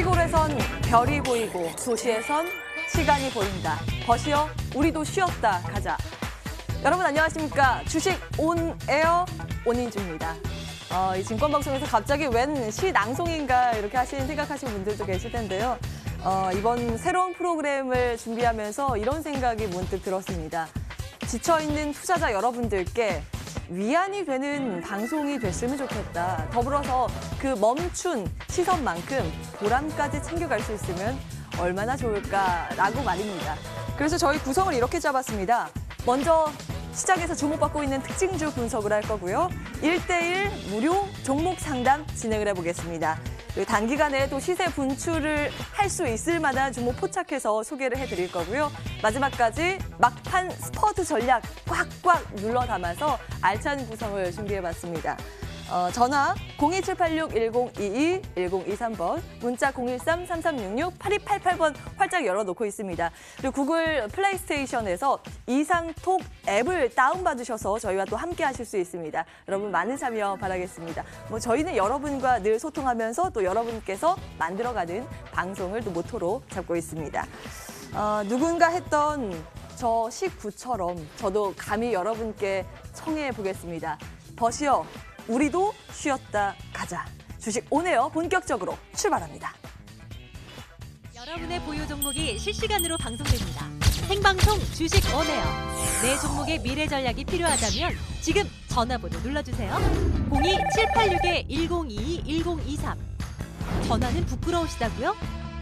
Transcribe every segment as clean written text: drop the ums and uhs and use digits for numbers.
시골에선 별이 보이고 도시에선 시간이 보인다. 버시어 우리도 쉬었다 가자. 여러분 안녕하십니까. 주식 온에어 온인주입니다. 이 증권방송에서 갑자기 웬 시낭송인가 이렇게 생각하시는 분들도 계실 텐데요. 이번 새로운 프로그램을 준비하면서 이런 생각이 문득 들었습니다. 지쳐있는 투자자 여러분들께 위안이 되는 방송이 됐으면 좋겠다. 더불어서 그 멈춘 시선만큼 보람까지 챙겨갈 수 있으면 얼마나 좋을까라고 말입니다. 그래서 저희 구성을 이렇게 잡았습니다. 먼저 시장에서 주목받고 있는 특징주 분석을 할 거고요. 1대1 무료 종목 상담 진행을 해보겠습니다. 단기간에 또 시세 분출을 할 수 있을 만한 종목 포착해서 소개를 해드릴 거고요. 마지막까지 막판 스퍼트 전략 꽉꽉 눌러 담아서 알찬 구성을 준비해봤습니다. 전화 02786-1022, 1023번, 문자 013-3366-8288번 활짝 열어놓고 있습니다. 그리고 구글 플레이스테이션에서 이상톡 앱을 다운받으셔서 저희와 또 함께 하실 수 있습니다. 여러분 많은 참여 바라겠습니다. 저희는 여러분과 늘 소통하면서 또 여러분께서 만들어가는 방송을 또 모토로 잡고 있습니다. 누군가 했던 저 19처럼 저도 감히 여러분께 청해 보겠습니다. 버시어 우리도 쉬었다 가자. 주식 온에어 본격적으로 출발합니다. 여러분의 보유 종목이 실시간으로 방송됩니다. 생방송 주식 온에어. 내 종목의 미래 전략이 필요하다면 지금 전화번호 눌러주세요. 02786-1022-1023. 전화는 부끄러우시다고요?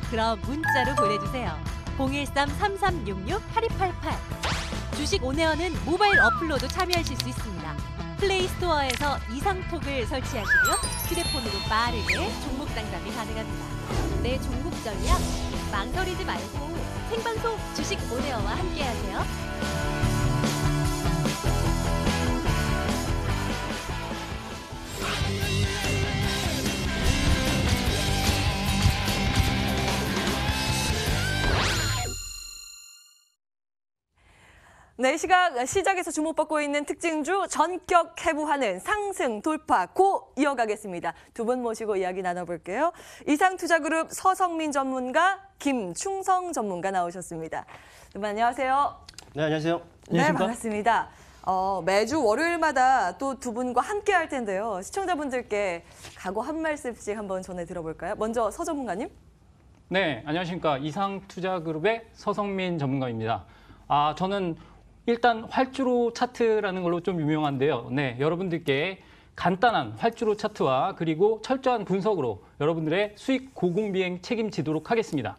그럼 문자로 보내주세요. 013-3366-8288. 주식 온에어는 모바일 어플로도 참여하실 수 있습니다. 플레이스토어에서 이상톡을 설치하시고요. 휴대폰으로 빠르게 종목 상담이 가능합니다. 내 종목 전략 망설이지 말고 생방송 주식 온에어와 함께하세요. 네, 시장에서 주목받고 있는 특징주 전격 해부하는 상승 돌파 고 이어가겠습니다. 두 분 모시고 이야기 나눠볼게요. 이상투자그룹 서성민 전문가, 김충성 전문가 나오셨습니다. 두 분 안녕하세요. 네, 안녕하세요. 네, 반갑습니다. 매주 월요일마다 또 두 분과 함께 할 텐데요. 시청자분들께 각오 한 말씀씩 한번 전해 들어볼까요? 먼저 서 전문가님. 네, 안녕하십니까. 이상투자그룹의 서성민 전문가입니다. 저는 일단 활주로 차트라는 걸로 좀 유명한데요. 네, 여러분들께 간단한 활주로 차트와 그리고 철저한 분석으로 여러분들의 수익 고공비행 책임지도록 하겠습니다.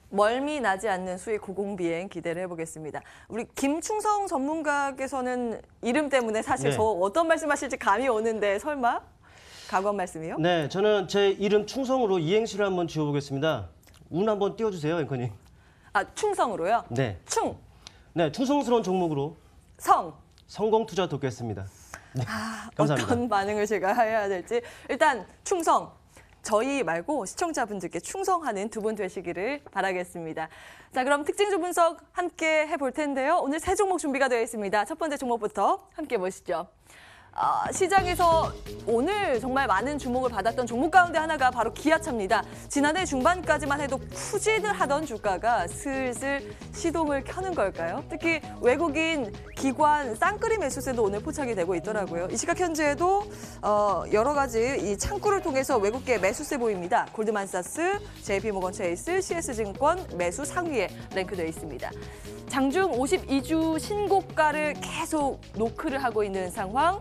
멀미 나지 않는 수익 고공비행 기대를 해보겠습니다. 우리 김충성 전문가께서는 이름 때문에 사실 저 어떤 말씀하실지 감이 오는데 설마 각오 한 말씀이요? 네, 저는 제 이름 충성으로 이행시를 한번 지어보겠습니다. 운 한번 띄워주세요, 앵커님. 충성으로요? 네. 충. 네, 충성스러운 종목으로 성공 투자 돕겠습니다. 네, 감사합니다. 어떤 반응을 제가 해야 될지. 일단 충성. 저희 말고 시청자분들께 충성하는 두 분 되시기를 바라겠습니다. 자, 그럼 특징주 분석 함께 해볼 텐데요. 오늘 세 종목 준비가 되어 있습니다. 첫 번째 종목부터 함께 보시죠. 시장에서 오늘 정말 많은 주목을 받았던 종목 가운데 하나가 바로 기아차입니다. 지난해 중반까지만 해도 푸진을 하던 주가가 슬슬 시동을 켜는 걸까요? 특히 외국인 기관 쌍끌이 매수세도 오늘 포착이 되고 있더라고요. 이 시각 현재에도 여러 가지 이 창구를 통해서 외국계 매수세 보입니다. 골드만사스, JP모건 체이스, CS증권 매수 상위에 랭크되어 있습니다. 장중 52주 신고가를 계속 노크를 하고 있는 상황.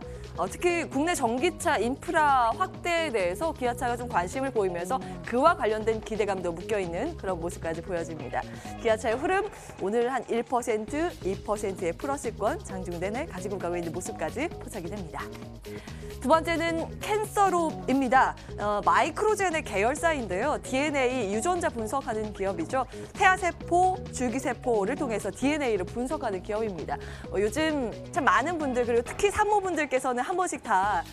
특히 국내 전기차 인프라 확대에 대해서 기아차가 좀 관심을 보이면서 그와 관련된 기대감도 묶여있는 그런 모습까지 보여집니다. 기아차의 흐름 오늘 한 1%, 2%의 플러스권 장중 내내 가지고 가고 있는 모습까지 포착이 됩니다. 두 번째는 캔서롭입니다. 마이크로젠의 계열사인데요. DNA 유전자 분석하는 기업이죠. 태아세포, 줄기세포를 통해서 DNA를 분석하는 기업입니다. 요즘 참 많은 분들 그리고 특히 산모분들께서는 한 번씩 다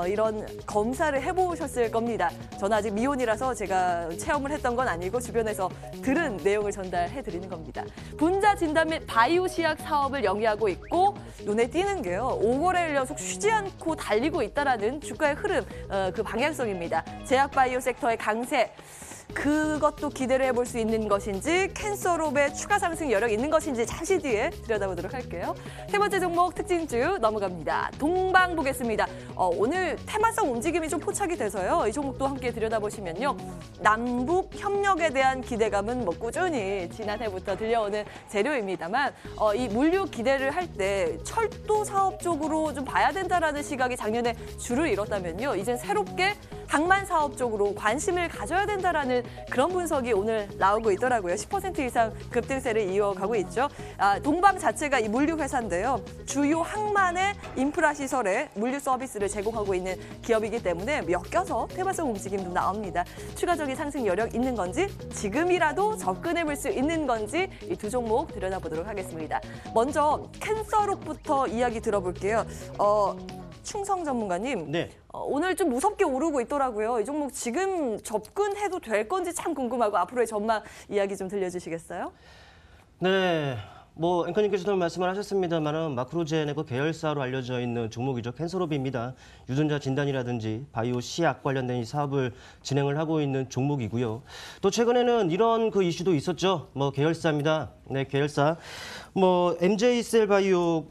이런 검사를 해보셨을 겁니다. 저는 아직 미혼이라서 제가 체험을 했던 건 아니고 주변에서 들은 내용을 전달해드리는 겁니다. 분자 진단 및 바이오 시약 사업을 영위하고 있고 눈에 띄는 게요. 5거래일 연속 쉬지 않고 달리고 있다라는 주가의 흐름, 그 방향성입니다. 제약 바이오 섹터의 강세. 그것도 기대를 해볼 수 있는 것인지 캔서롭의 추가 상승 여력이 있는 것인지 잠시 뒤에 들여다보도록 할게요. 세 번째 종목 특징주 넘어갑니다. 동방 보겠습니다. 오늘 테마성 움직임이 좀 포착이 돼서요. 이 종목도 함께 들여다보시면요. 남북 협력에 대한 기대감은 뭐 꾸준히 지난해부터 들려오는 재료입니다만 이 물류 기대를 할 때 철도 사업 쪽으로 좀 봐야 된다라는 시각이 작년에 줄을 잃었다면요. 이젠 새롭게 항만 사업 쪽으로 관심을 가져야 된다라는 그런 분석이 오늘 나오고 있더라고요. 10% 이상 급등세를 이어가고 있죠. 동방 자체가 이 물류 회사인데요. 주요 항만의 인프라 시설에 물류 서비스를 제공하고 있는 기업이기 때문에 엮여서 테마성 움직임도 나옵니다. 추가적인 상승 여력 있는 건지 지금이라도 접근해 볼 수 있는 건지 이 두 종목 들여다보도록 하겠습니다. 먼저 캔서롭부터 이야기 들어볼게요. 충성 전문가님, 네. 오늘 좀 무섭게 오르고 있더라고요. 이 종목 지금 접근해도 될 건지 참 궁금하고 앞으로의 전망 이야기 좀 들려주시겠어요? 네. 뭐 앵커님께서도 말씀을 하셨습니다만은 마크로젠의 그 계열사로 알려져 있는 종목이죠. 캔서롭입니다. 유전자 진단이라든지 바이오 시약 관련된 이 사업을 진행을 하고 있는 종목이고요. 또 최근에는 이런 그 이슈도 있었죠. 뭐 계열사입니다. 네, 계열사. 뭐 MJ셀 바이오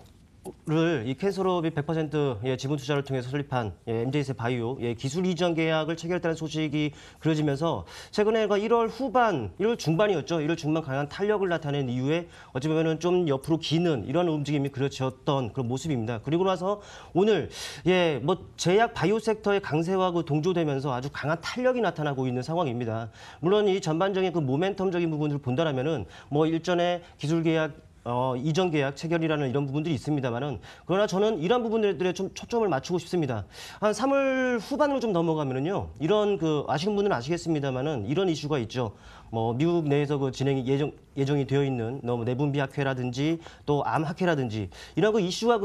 를 이 캔서롭이 100% 지분 투자를 통해서 설립한 MJ셀 바이오 기술 이전 계약을 체결했다는 소식이 그려지면서 최근에 1월 후반, 1월 중반이었죠. 1월 중반 강한 탄력을 나타낸 이후에 어찌 보면은 좀 옆으로 기는 이런 움직임이 그려졌던 그런 모습입니다. 그리고 나서 오늘 뭐 제약 바이오 섹터의 강세와 동조되면서 아주 강한 탄력이 나타나고 있는 상황입니다. 물론 이 전반적인 그 모멘텀적인 부분을 본다라면은 뭐 일전에 기술 계약 이전 계약 체결이라는 이런 부분들이 있습니다만은 그러나 저는 이런 부분들에 좀 초점을 맞추고 싶습니다. 한 3월 후반으로 좀 넘어가면은요. 이런 그 아시는 분들은 아시겠습니다만은 이런 이슈가 있죠. 뭐 미국 내에서 그 진행이 예정이 되어 있는 내분비 학회라든지 또 암 학회라든지 이런 그 이슈가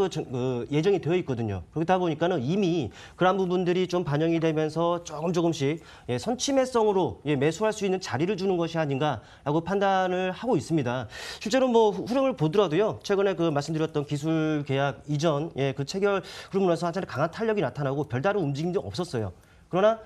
예정이 되어 있거든요. 그렇다 보니까는 이미 그런 부분들이 좀 반영이 되면서 조금씩 선침해성으로 매수할 수 있는 자리를 주는 것이 아닌가라고 판단을 하고 있습니다. 실제로 뭐 흐름을 보더라도요. 최근에 그 말씀드렸던 기술 계약 이전 그 체결 흐름으로서 한차례 강한 탄력이 나타나고 별다른 움직임도 없었어요. 그러나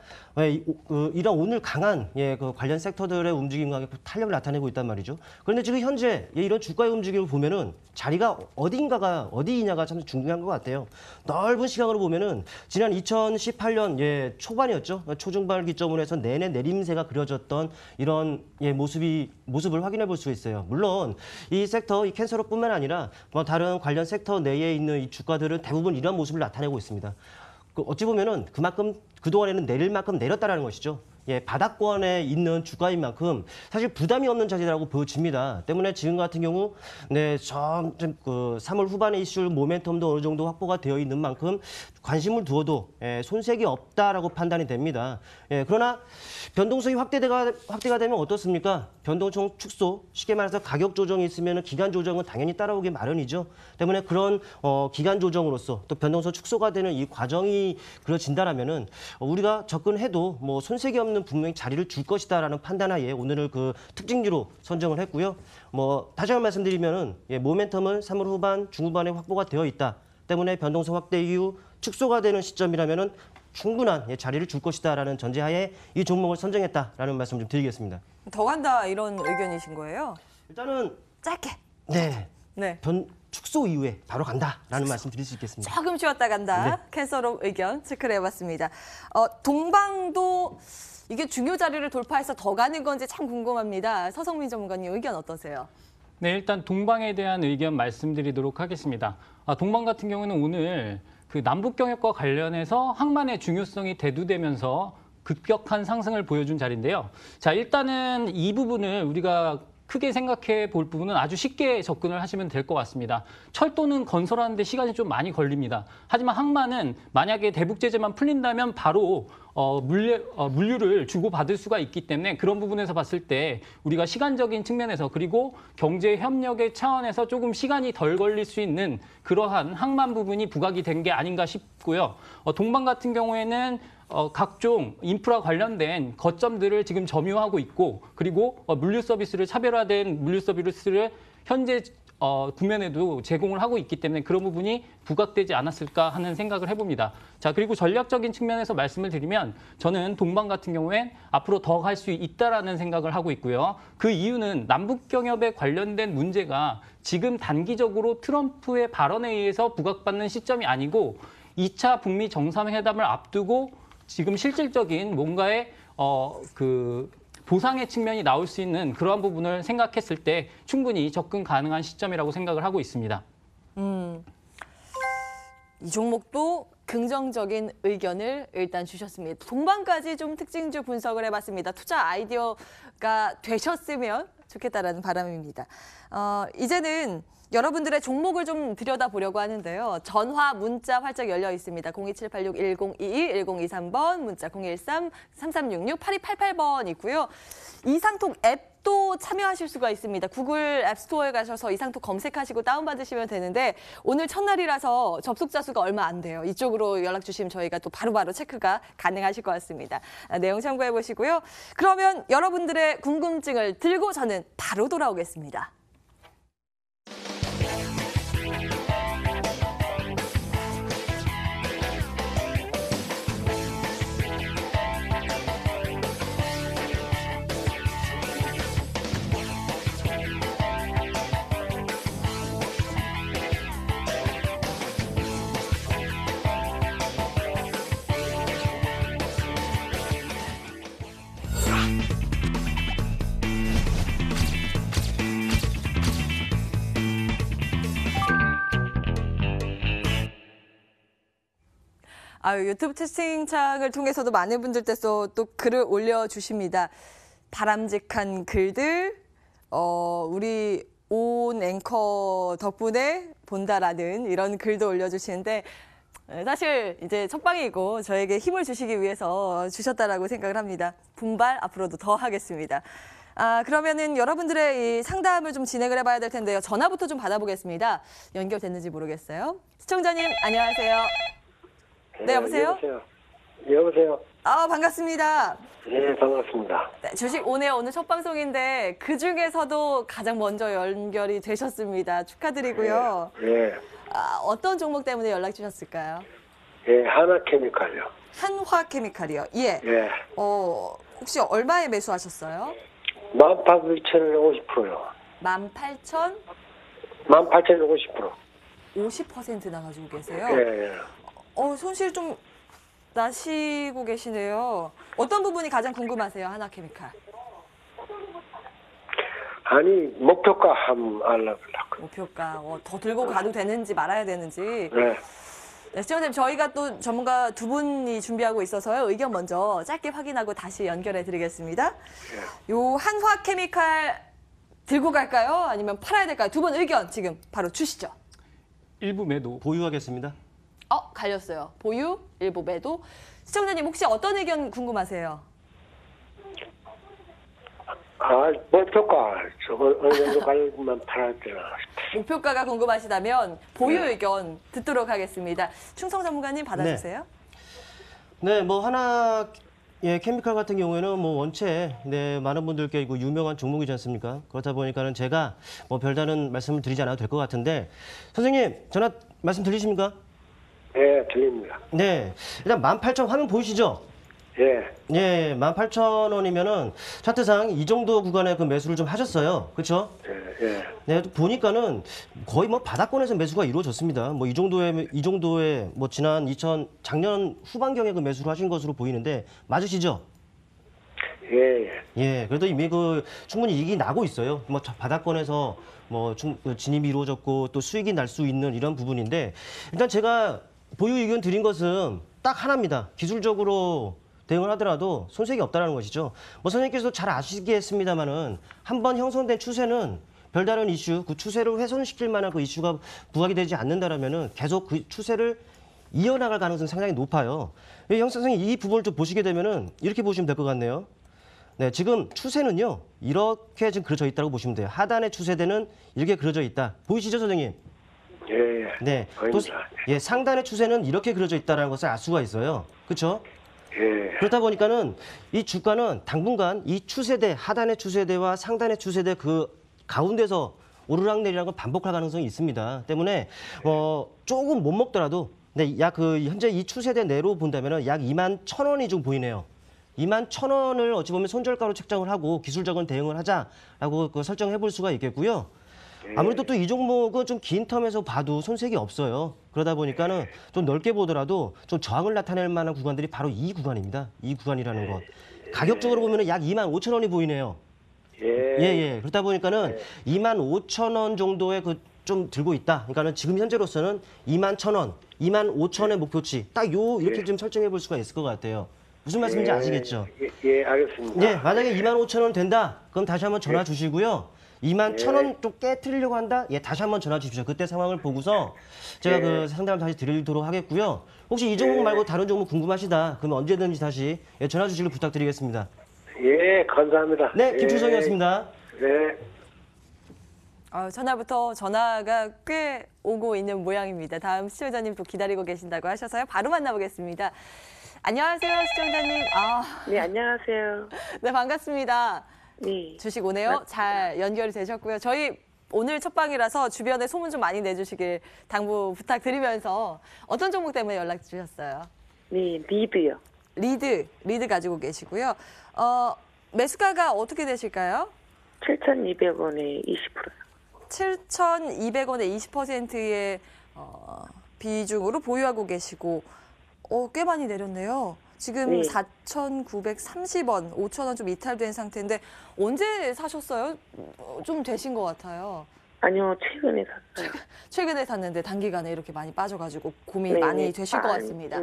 이런 오늘 강한 그 관련 섹터들의 움직임과 탄력을 나타내고 있단 말이죠. 그런데 지금 현재 이런 주가의 움직임을 보면은 자리가 어디이냐가 참 중요한 것 같아요. 넓은 시각으로 보면은 지난 2018년 초반이었죠. 초중반을 기점으로 해서 내내 내림세가 그려졌던 이런 모습을 확인해 볼 수 있어요. 물론 이 섹터, 이 캔서롭뿐만 아니라 뭐 다른 관련 섹터 내에 있는 이 주가들은 대부분 이런 모습을 나타내고 있습니다. 어찌 보면은 그만큼 그동안에는 내릴 만큼 내렸다라는 것이죠. 바닥권에 있는 주가인 만큼 사실 부담이 없는 자리라고 보여집니다. 때문에 지금 같은 경우 좀 3월 후반에 이슈 모멘텀도 어느 정도 확보가 되어 있는 만큼 관심을 두어도 손색이 없다라고 판단이 됩니다. 그러나 변동성이 확대가 되면 어떻습니까? 변동성 축소, 쉽게 말해서 가격 조정이 있으면 기간 조정은 당연히 따라오기 마련이죠. 때문에 그런 기간 조정으로서 또 변동성 축소가 되는 이 과정이 그려진다라면은 우리가 접근해도 뭐 손색이 없는 분명히 자리를 줄 것이다라는 판단하에 오늘을 그 특징주로 선정을 했고요. 뭐 다시 한번 말씀드리면은 모멘텀은 3월 후반, 중후반에 확보가 되어 있다. 때문에 변동성 확대 이후 축소가 되는 시점이라면은 충분한 자리를 줄 것이다라는 전제하에 이 종목을 선정했다라는 말씀 좀 드리겠습니다. 더 간다 이런 의견이신 거예요? 일단은 짧게. 네. 축소 이후에 바로 간다라는 말씀 드릴 수 있겠습니다. 조금 쉬었다 간다. 네. 캔서롭 의견 체크를 해봤습니다. 동방도 이게 중요 자리를 돌파해서 더 가는 건지 참 궁금합니다. 서성민 전문가님 의견 어떠세요? 네, 일단 동방에 대한 의견 말씀드리도록 하겠습니다. 동방 같은 경우는 오늘 그 남북 경협과 관련해서 항만의 중요성이 대두되면서 급격한 상승을 보여준 자리인데요. 자, 일단은 이 부분을 우리가 크게 생각해 볼 부분은 아주 쉽게 접근을 하시면 될 것 같습니다. 철도는 건설하는데 시간이 좀 많이 걸립니다. 하지만 항만은 만약에 대북 제재만 풀린다면 바로 물류를 주고받을 수가 있기 때문에 그런 부분에서 봤을 때 우리가 시간적인 측면에서 그리고 경제 협력의 차원에서 조금 시간이 덜 걸릴 수 있는 그러한 항만 부분이 부각이 된 게 아닌가 싶고요. 동방 같은 경우에는 각종 인프라 관련된 거점들을 지금 점유하고 있고 그리고 물류 서비스를 차별화된 물류 서비스를 현재 국면에도 제공을 하고 있기 때문에 그런 부분이 부각되지 않았을까 하는 생각을 해봅니다. 자, 그리고 전략적인 측면에서 말씀을 드리면 저는 동방 같은 경우엔 앞으로 더 갈 수 있다라는 생각을 하고 있고요. 그 이유는 남북 경협에 관련된 문제가 지금 단기적으로 트럼프의 발언에 의해서 부각받는 시점이 아니고 2차 북미 정상회담을 앞두고 지금 실질적인 뭔가의 보상의 측면이 나올 수 있는 그러한 부분을 생각했을 때 충분히 접근 가능한 시점이라고 생각을 하고 있습니다. 이 종목도 긍정적인 의견을 일단 주셨습니다. 동반까지 좀 특징주 분석을 해봤습니다. 투자 아이디어가 되셨으면 좋겠다라는 바람입니다. 이제는 여러분들의 종목을 좀 들여다보려고 하는데요. 전화, 문자 활짝 열려 있습니다. 02786-1021, 1023번, 문자 013-3366-8288번 있고요. 이상톡 앱도 참여하실 수가 있습니다. 구글 앱스토어에 가셔서 이상톡 검색하시고 다운받으시면 되는데 오늘 첫날이라서 접속자 수가 얼마 안 돼요. 이쪽으로 연락 주시면 저희가 또 바로바로 체크가 가능하실 것 같습니다. 내용 참고해 보시고요. 그러면 여러분들의 궁금증을 들고 저는 바로 돌아오겠습니다. 유튜브 채팅창을 통해서도 많은 분들께서 또 글을 올려주십니다. 바람직한 글들, 우리 온 앵커 덕분에 본다라는 이런 글도 올려주시는데 사실 이제 첫방이고 저에게 힘을 주시기 위해서 주셨다라고 생각을 합니다. 분발 앞으로도 더 하겠습니다. 그러면은 여러분들의 이 상담을 좀 진행을 해봐야 될 텐데요. 전화부터 좀 받아보겠습니다. 연결됐는지 모르겠어요. 시청자님 안녕하세요. 네, 여보세요? 여보세요? 반갑습니다. 네, 반갑습니다. 네, 주식 오늘 첫 방송인데 그중에서도 가장 먼저 연결이 되셨습니다. 축하드리고요. 네. 어떤 종목 때문에 연락 주셨을까요? 예, 하나케미칼요. 한화케미칼이요. 예. 예. 혹시 얼마에 매수하셨어요? 18,050%요. 18,000? 18,050%. 50% 나가지고 계세요? 예, 예. 손실 좀 나시고 계시네요. 어떤 부분이 가장 궁금하세요, 하나케미칼? 아니, 목표가 한번 알려보려고. 목표가 더 들고 가도 되는지 말아야 되는지. 네. 네, 시청자님, 저희가 또 전문가 두 분이 준비하고 있어서요. 의견 먼저 짧게 확인하고 다시 연결해 드리겠습니다. 네. 요 한화케미칼 들고 갈까요? 아니면 팔아야 될까요? 두 분 의견 지금 바로 주시죠. 일부 매도. 보유하겠습니다. 갈렸어요. 보유, 일부 매도. 시청자님 혹시 어떤 의견 궁금하세요? 목표가 어느 정도 가면 팔아야 되나. 목표가가 궁금하시다면 보유 네. 의견 듣도록 하겠습니다. 충성 전문가님 받아주세요. 네, 하나 케미칼 같은 경우에는 원체 많은 분들께 이거 유명한 종목이지 않습니까? 그렇다 보니까는 제가 별다른 말씀을 드리지 않아도 될 것 같은데 선생님 전화 말씀 들리십니까? 예, 들립니다. 네, 일단 18,000 화면 보이시죠? 예. 예, 18,000원이면은 차트상 이 정도 구간에 그 매수를 좀 하셨어요. 그렇죠? 예, 예. 네, 보니까는 거의 바닥권에서 매수가 이루어졌습니다. 이 정도의 지난 작년 후반경에 그 매수를 하신 것으로 보이는데 맞으시죠? 예, 예. 예, 그래도 이미 충분히 이익이 나고 있어요. 바닥권에서 진입이 이루어졌고 또 수익이 날 수 있는 이런 부분인데 일단 제가 보유 의견 드린 것은 딱 하나입니다. 기술적으로 대응을 하더라도 손색이 없다는 것이죠. 선생님께서도 잘 아시겠습니다만은 한번 형성된 추세는 별다른 이슈, 그 추세를 훼손시킬 만한 그 이슈가 부각이 되지 않는다라면은 계속 그 추세를 이어나갈 가능성이 상당히 높아요. 형 선생님 이 부분을 좀 보시게 되면은 이렇게 보시면 될 것 같네요. 네, 지금 추세는요 이렇게 지금 그려져 있다고 보시면 돼요. 하단의 추세대는 이렇게 그려져 있다. 보이시죠, 선생님? 예, 예. 네. 보입니다. 또 상단의 추세는 이렇게 그려져 있다는 것을 알 수가 있어요. 그렇죠? 예. 그렇다 보니까는 이 주가는 당분간 이 추세대, 하단의 추세대와 상단의 추세대 그 가운데서 오르락내리락을 반복할 가능성이 있습니다. 때문에 조금 못 먹더라도 네, 약 현재 이 추세대 내로 본다면은 약 21,000원이 좀 보이네요. 21,000원을 어찌 보면 손절가로 책정을 하고 기술적인 대응을 하자라고 설정해 볼 수가 있겠고요. 아무래도 또 이 종목은 좀 긴 텀에서 봐도 손색이 없어요. 그러다 보니까는 좀 넓게 보더라도 좀 저항을 나타낼 만한 구간들이 바로 이 구간입니다. 이 구간이라는 것. 가격적으로 보면은 약 25,000원이 보이네요. 예. 그러다 보니까는 25,000원 정도의 좀 들고 있다. 그러니까는 지금 현재로서는 21,000원, 25,000원의 목표치 딱 이렇게 좀 설정해 볼 수가 있을 것 같아요. 무슨 말씀인지 아시겠죠? 예, 알겠습니다. 예, 만약에 25,000원 된다. 그럼 다시 한번 전화 주시고요. 21,000원 또 깨트리려고 한다? 예, 다시 한번 전화 주십시오. 그때 상황을 보고서 제가 상담을 다시 드리도록 하겠고요. 혹시 이 종목 말고 다른 종목 궁금하시다. 그러면 언제든지 다시 전화 주시길 부탁드리겠습니다. 예, 감사합니다. 네, 김충성이었습니다. 네. 전화부터 전화가 꽤 오고 있는 모양입니다. 다음 시청자님 또 기다리고 계신다고 하셔서요. 바로 만나보겠습니다. 안녕하세요, 시청자님. 네, 안녕하세요. 네, 반갑습니다. 네. 주식 오네요. 잘 연결이 되셨고요. 저희 오늘 첫 방이라서 주변에 소문 좀 많이 내주시길 당부 부탁드리면서 어떤 종목 때문에 연락 주셨어요? 네, 리드요. 리드 가지고 계시고요. 매수가가 어떻게 되실까요? 7,200원에 20%요. 7,200원에 20%의 비중으로 보유하고 계시고 꽤 많이 내렸네요. 지금 네. 4,930원, 5,000원 좀 이탈된 상태인데 언제 사셨어요? 좀 되신 것 같아요. 아니요, 최근에 샀어요. 최근에 샀는데 단기간에 이렇게 많이 빠져가지고 고민이 많이 되실 것 같습니다.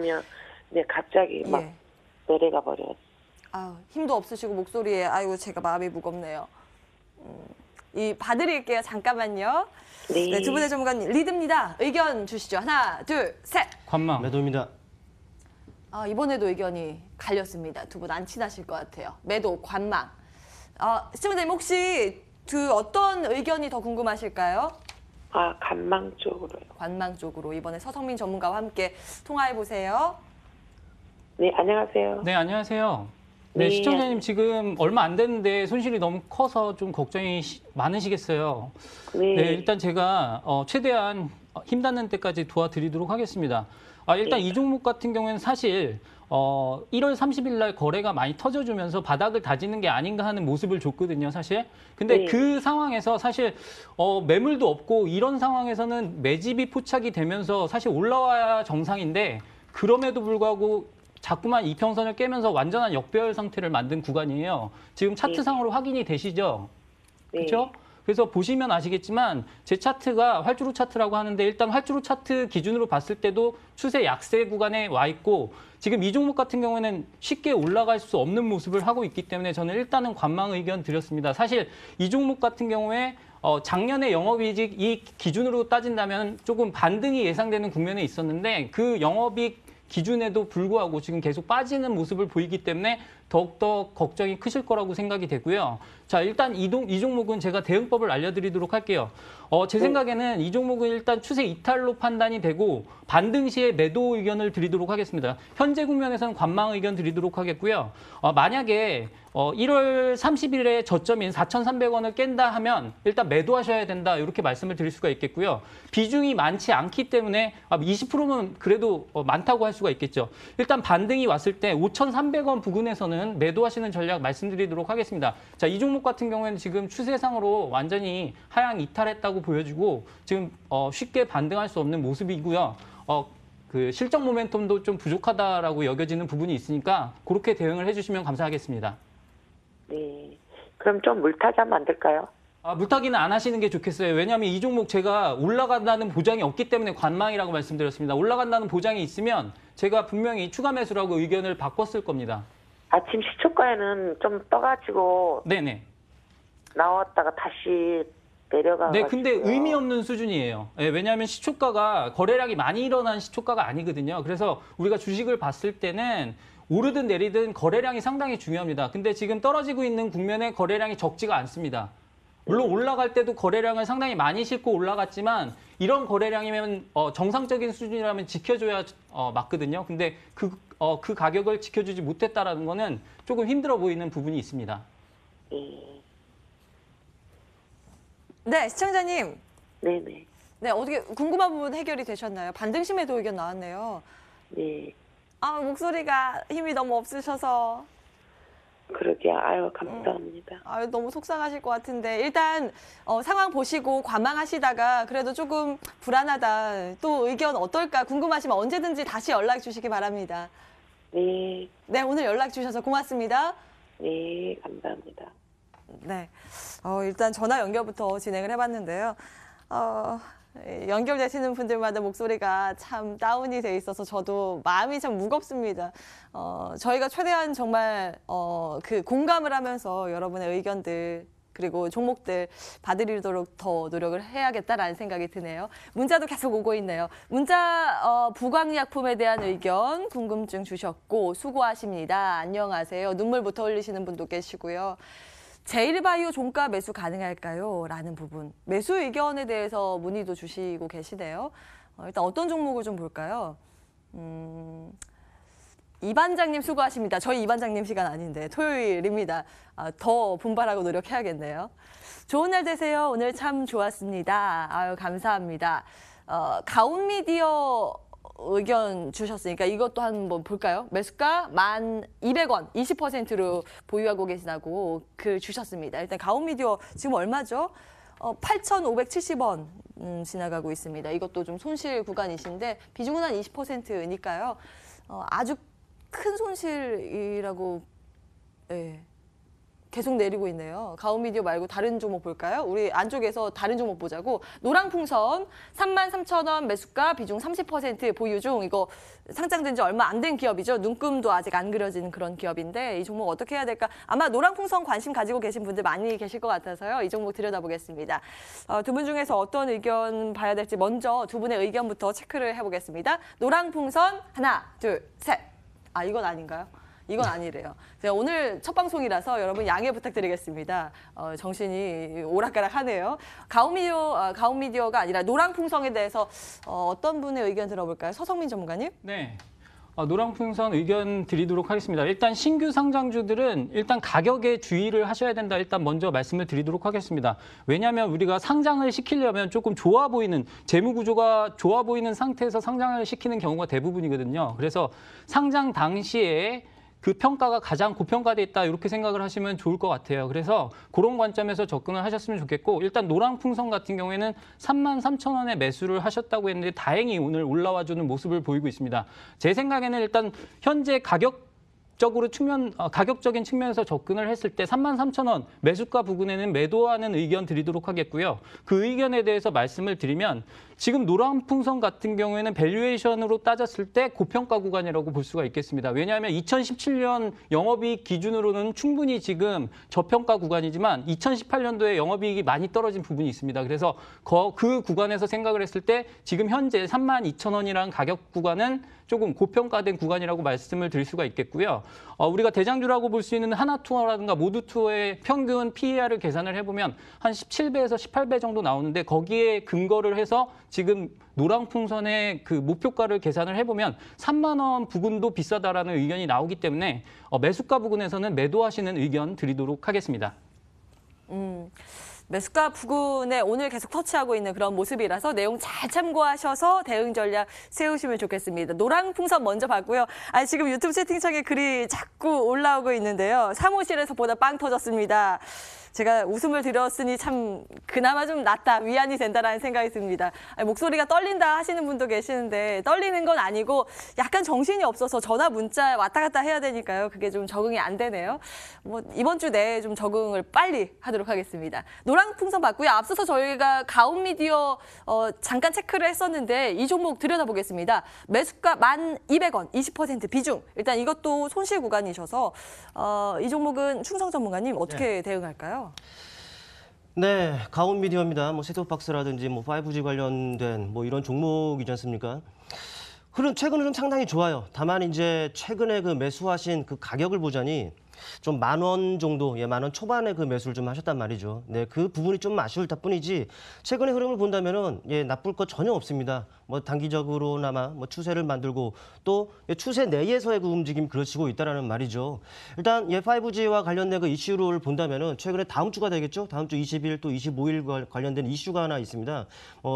네, 갑자기 막 예. 내려가 버려요. 힘도 없으시고 목소리에 아이고 제가 마음이 무겁네요. 봐드릴게요. 잠깐만요. 네. 네, 두 분의 전문가님 리드입니다. 의견 주시죠. 하나, 둘, 셋. 관망. 매도입니다. 이번에도 의견이 갈렸습니다. 두 분 안 친하실 것 같아요. 매도, 관망. 시청자님 혹시 어떤 의견이 더 궁금하실까요? 관망 쪽으로요. 관망 쪽으로 이번에 서성민 전문가와 함께 통화해 보세요. 네, 안녕하세요. 네, 안녕하세요. 네, 네. 시청자님 지금 얼마 안 됐는데 손실이 너무 커서 좀 걱정이 많으시겠어요. 네. 네, 일단 제가 최대한 힘 닿는 때까지 도와드리도록 하겠습니다. 일단 네. 이 종목 같은 경우에는 사실 1월 30일 날 거래가 많이 터져주면서 바닥을 다지는 게 아닌가 하는 모습을 줬거든요, 사실. 근데 네. 그 상황에서 사실 매물도 없고 이런 상황에서는 매집이 포착이 되면서 사실 올라와야 정상인데 그럼에도 불구하고 자꾸만 이평선을 깨면서 완전한 역배열 상태를 만든 구간이에요. 지금 차트상으로 확인이 되시죠? 네. 그렇죠? 그래서 보시면 아시겠지만 제 차트가 활주로 차트라고 하는데 일단 활주로 차트 기준으로 봤을 때도 추세 약세 구간에 와 있고 지금 이 종목 같은 경우에는 쉽게 올라갈 수 없는 모습을 하고 있기 때문에 저는 일단은 관망 의견 드렸습니다. 사실 이 종목 같은 경우에 작년에 영업이익 기준으로 따진다면 조금 반등이 예상되는 국면에 있었는데 그 영업이익 기준에도 불구하고 지금 계속 빠지는 모습을 보이기 때문에 더욱더 걱정이 크실 거라고 생각이 되고요. 자, 일단 이 종목은 제가 대응법을 알려드리도록 할게요. 제 생각에는 이 종목은 일단 추세 이탈로 판단이 되고 반등 시에 매도 의견을 드리도록 하겠습니다. 현재 국면에서는 관망 의견 드리도록 하겠고요. 만약에 1월 30일에 저점인 4,300원을 깬다 하면 일단 매도하셔야 된다 이렇게 말씀을 드릴 수가 있겠고요. 비중이 많지 않기 때문에 20%면 그래도 많다고 할 수가 있겠죠. 일단 반등이 왔을 때 5,300원 부근에서는 매도하시는 전략 말씀드리도록 하겠습니다. 자, 이 종목 같은 경우에는 지금 추세상으로 완전히 하향 이탈했다고 보여지고 지금 쉽게 반등할 수 없는 모습이고요. 그 실적 모멘텀도 좀 부족하다라고 여겨지는 부분이 있으니까 그렇게 대응을 해주시면 감사하겠습니다. 네. 그럼 좀 물타자면 안 될까요? 물타기는 안 하시는 게 좋겠어요. 왜냐하면 이 종목 제가 올라간다는 보장이 없기 때문에 관망이라고 말씀드렸습니다. 올라간다는 보장이 있으면 제가 분명히 추가 매수라고 의견을 바꿨을 겁니다. 아침 시초가에는 좀 떠가지고 네네. 나왔다가 다시 내려가. 네, 근데 의미 없는 수준이에요. 네, 왜냐하면 시초가가 거래량이 많이 일어난 시초가가 아니거든요. 그래서 우리가 주식을 봤을 때는 오르든 내리든 거래량이 상당히 중요합니다. 근데 지금 떨어지고 있는 국면에 거래량이 적지가 않습니다. 물론 올라갈 때도 거래량을 상당히 많이 싣고 올라갔지만 이런 거래량이면 정상적인 수준이라면 지켜줘야 맞거든요. 근데 그 가격을 지켜주지 못했다라는 거는 조금 힘들어 보이는 부분이 있습니다. 네, 시청자님. 네네. 네, 어떻게 궁금한 부분 해결이 되셨나요? 반등심에도 의견 나왔네요. 네. 아, 목소리가 힘이 너무 없으셔서 그러게, 아유, 감사합니다. 아유, 너무 속상하실 것 같은데 일단 상황 보시고 관망하시다가 그래도 조금 불안하다. 또 의견 어떨까 궁금하시면 언제든지 다시 연락 주시기 바랍니다. 네. 네, 오늘 연락 주셔서 고맙습니다. 네, 감사합니다. 네, 일단 전화 연결부터 진행을 해봤는데요. 연결되시는 분들마다 목소리가 참 다운이 돼 있어서 저도 마음이 참 무겁습니다. 저희가 최대한 정말 그 공감을 하면서 여러분의 의견들 그리고 종목들 받으리도록 더 노력을 해야겠다라는 생각이 드네요. 문자도 계속 오고 있네요. 문자 부광약품에 대한 의견 궁금증 주셨고 수고하십니다. 안녕하세요. 눈물부터 흘리시는 분도 계시고요. 제일바이오 종가 매수 가능할까요? 라는 부분. 매수 의견에 대해서 문의도 주시고 계시네요. 일단 어떤 종목을 좀 볼까요? 이 반장님 수고하십니다. 저희 이 반장님 시간 아닌데 토요일입니다. 더 분발하고 노력해야겠네요. 좋은 날 되세요. 오늘 참 좋았습니다. 아유, 감사합니다. 가온미디어 의견 주셨으니까 이것도 한번 볼까요? 매수가 1,200원, 20%로 보유하고 계시다고 글 주셨습니다. 일단 가온미디어 지금 얼마죠? 8,570원 지나가고 있습니다. 이것도 좀 손실 구간이신데 비중은 한 20%니까요. 아주 큰 손실이라고 계속 내리고 있네요. 가온미디어 말고 다른 종목 볼까요? 우리 안쪽에서 다른 종목 보자고. 노랑풍선 33,000원 매수가 비중 30% 보유 중. 이거 상장된 지 얼마 안 된 기업이죠. 눈금도 아직 안 그려진 그런 기업인데 이 종목 어떻게 해야 될까? 아마 노랑풍선 관심 가지고 계신 분들 많이 계실 것 같아서요. 이 종목 들여다보겠습니다. 두 분 중에서 어떤 의견 봐야 될지 먼저 두 분의 의견부터 체크를 해보겠습니다. 노랑풍선 하나, 둘, 셋. 아, 이건 아닌가요? 이건 아니래요. 제가 오늘 첫 방송이라서 여러분 양해 부탁드리겠습니다. 정신이 오락가락하네요. 가온미디어가 아니라 노랑풍선에 대해서 어떤 분의 의견 들어볼까요? 서성민 전문가님? 네. 노랑풍선 의견 드리도록 하겠습니다. 일단 신규 상장주들은 일단 가격에 주의를 하셔야 된다. 일단 먼저 말씀을 드리도록 하겠습니다. 왜냐하면 우리가 상장을 시키려면 조금 좋아 보이는 재무 구조가 좋아 보이는 상태에서 상장을 시키는 경우가 대부분이거든요. 그래서 상장 당시에 그 평가가 가장 고평가돼 있다 이렇게 생각을 하시면 좋을 것 같아요. 그래서 그런 관점에서 접근을 하셨으면 좋겠고 일단 노랑풍선 같은 경우에는 33,000원에 매수를 하셨다고 했는데 다행히 오늘 올라와주는 모습을 보이고 있습니다. 제 생각에는 일단 현재 가격적인 측면에서 접근을 했을 때 33,000원 매수가 부근에는 매도하는 의견 드리도록 하겠고요. 그 의견에 대해서 말씀을 드리면 지금 노랑풍선 같은 경우에는 밸류에이션으로 따졌을 때 고평가 구간이라고 볼 수가 있겠습니다. 왜냐하면 2017년 영업이익 기준으로는 충분히 지금 저평가 구간이지만 2018년도에 영업이익이 많이 떨어진 부분이 있습니다. 그래서 그 구간에서 생각을 했을 때 지금 현재 32,000원이라는 가격 구간은 조금 고평가된 구간이라고 말씀을 드릴 수가 있겠고요. 우리가 대장주라고 볼 수 있는 하나투어라든가 모두투어의 평균 PER을 계산을 해보면 한 17배에서 18배 정도 나오는데 거기에 근거를 해서 지금 노랑풍선의 그 목표가를 계산을 해보면 3만 원 부근도 비싸다라는 의견이 나오기 때문에 매수가 부근에서는 매도하시는 의견 드리도록 하겠습니다. 매수가 부근에 오늘 계속 터치하고 있는 그런 모습이라서 내용 잘 참고하셔서 대응 전략 세우시면 좋겠습니다. 노랑풍선 먼저 봤고요. 지금 유튜브 채팅창에 글이 자꾸 올라오고 있는데요. 사무실에서 보다 빵 터졌습니다. 제가 웃음을 드렸으니 참 그나마 좀 낫다, 위안이 된다라는 생각이 듭니다. 목소리가 떨린다 하시는 분도 계시는데 떨리는 건 아니고 약간 정신이 없어서 전화 문자 왔다 갔다 해야 되니까요. 그게 좀 적응이 안 되네요. 이번 주 내에 좀 적응을 빨리 하도록 하겠습니다. 노랑풍선 봤고요. 앞서서 저희가 가온미디어 잠깐 체크를 했었는데 이 종목 들여다보겠습니다. 매수가 1,200원, 20% 비중. 일단 이것도 손실 구간이셔서 이 종목은 충성 전문가님 어떻게 대응할까요? 네, 가온미디어입니다. 셋톱박스라든지 5G 관련된 이런 종목이지 않습니까? 최근은 좀 상당히 좋아요. 다만 이제 최근에 그 매수하신 그 가격을 보자니 좀 10,000원 정도, 10,000원 초반에 그 매수를 좀 하셨단 말이죠. 네, 그 부분이 좀 아쉬울 뿐이지 최근의 흐름을 본다면은 나쁠 거 전혀 없습니다. 뭐 단기적으로나마 뭐 추세를 만들고 또 추세 내에서의 그 움직임이 그려지고 있다라는 말이죠. 일단 5G와 관련된 그 이슈를 본다면은 최근에 다음 주가 되겠죠. 다음 주 20일 또 25일 관련된 이슈가 하나 있습니다.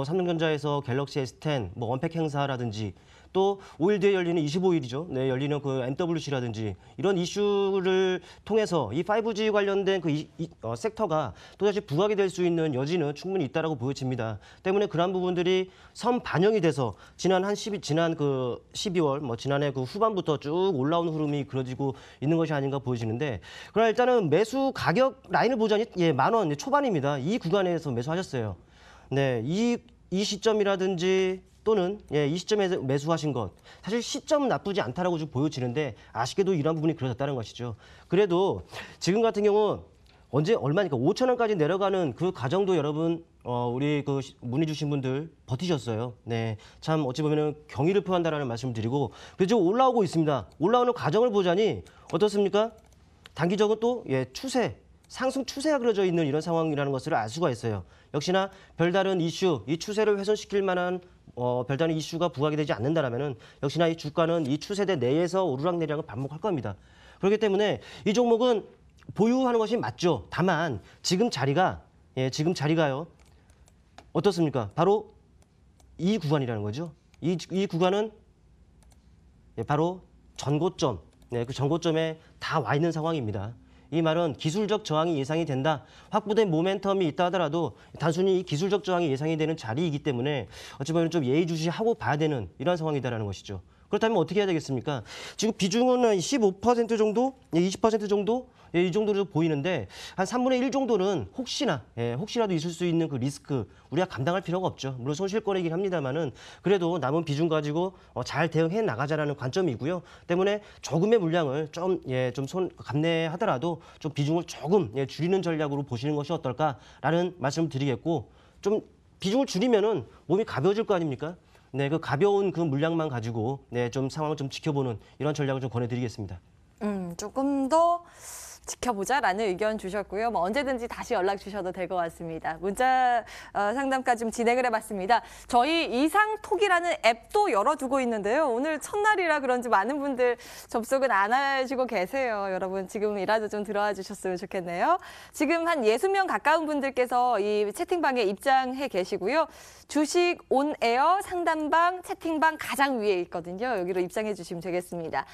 삼성전자에서 갤럭시 S10 뭐 원팩 행사라든지 또 5일 뒤에 열리는 25일이죠. 네, 열리는 그 MWC라든지 이런 이슈를 통해서 이 5G 관련된 그 섹터가 또다시 부각이 될 수 있는 여지는 충분히 있다라고 보여집니다. 때문에 그런 부분들이 선 반영이 돼서 지난 그 12월 뭐 지난해 그 후반부터 쭉 올라오는 흐름이 그려지고 있는 것이 아닌가 보여지는데 그러나 일단은 매수 가격 라인을 보자니 10,000원 초반입니다. 이 구간에서 매수하셨어요. 네, 이 시점이라든지 또는 이 시점에 매수하신 것 사실 시점은 나쁘지 않다라고 좀 보여지는데 아쉽게도 이런 부분이 그려졌다는 것이죠. 그래도 지금 같은 경우 언제 얼마니까 5,000원까지 내려가는 그 과정도 여러분 우리 그 문의 주신 분들 버티셨어요. 네, 참 어찌 보면은 경의를 표한다라는 말씀을 드리고 그래서 지금 올라오고 있습니다. 올라오는 과정을 보자니 어떻습니까? 단기적으로 또 추세 상승 추세가 그려져 있는 이런 상황이라는 것을 알 수가 있어요. 역시나 별다른 이슈, 이 추세를 훼손시킬 만한 별다른 이슈가 부각이 되지 않는다라면은 역시나 이 주가는 이 추세대 내에서 오르락내리락을 반복할 겁니다. 그렇기 때문에 이 종목은 보유하는 것이 맞죠. 다만 지금 자리가요. 어떻습니까? 바로 이 구간이라는 거죠. 이 구간은 바로 전고점, 그 전고점에 다 와 있는 상황입니다. 이 말은 기술적 저항이 예상이 된다. 확보된 모멘텀이 있다 하더라도 단순히 이 기술적 저항이 예상이 되는 자리이기 때문에 어찌 보면 좀 예의주시하고 봐야 되는 이런 상황이다라는 것이죠. 그렇다면 어떻게 해야 되겠습니까? 지금 비중은 15% 정도, 20% 정도, 이 정도로 보이는데 한 3분의 1 정도는 혹시라도 있을 수 있는 그 리스크 우리가 감당할 필요가 없죠. 물론 손실거래이긴 합니다만은 그래도 남은 비중 가지고 잘 대응해 나가자라는 관점이고요. 때문에 조금의 물량을 좀 감내하더라도 좀 비중을 조금 줄이는 전략으로 보시는 것이 어떨까라는 말씀을 드리겠고 좀 비중을 줄이면은 몸이 가벼워질 거 아닙니까? 네, 그 가벼운 그 물량만 가지고 좀 상황을 좀 지켜보는 이런 전략을 좀 권해드리겠습니다. 조금 더 지켜보자라는 의견 주셨고요. 뭐 언제든지 다시 연락 주셔도 될 것 같습니다. 문자 상담까지 좀 진행을 해봤습니다. 저희 이상톡이라는 앱도 열어두고 있는데요. 오늘 첫날이라 그런지 많은 분들 접속은 안 하시고 계세요. 여러분 지금이라도 좀 들어와 주셨으면 좋겠네요. 지금 한 60명 가까운 분들께서 이 채팅방에 입장해 계시고요. 주식 온에어 상담방 채팅방 가장 위에 있거든요. 여기로 입장해 주시면 되겠습니다.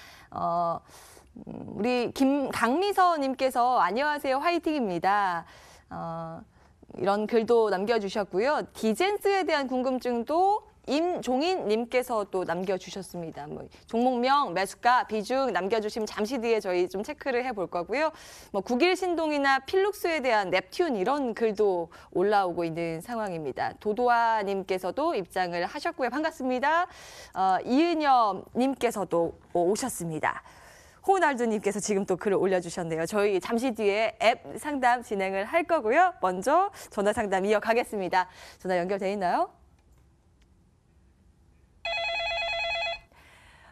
우리 강미서님께서 안녕하세요 화이팅입니다. 이런 글도 남겨주셨고요. 디젠스에 대한 궁금증도 임종인님께서 또 남겨주셨습니다. 종목명, 매수가, 비중 남겨주시면 잠시 뒤에 저희 좀 체크를 해볼 거고요. 국일신동이나 필룩스에 대한 넵튠 이런 글도 올라오고 있는 상황입니다. 도도아님께서도 입장을 하셨고요. 반갑습니다. 이은여님께서도 오셨습니다. 호날두님께서 지금 또 글을 올려주셨네요. 저희 잠시 뒤에 앱 상담 진행을 할 거고요. 먼저 전화 상담 이어가겠습니다. 전화 연결돼 있나요?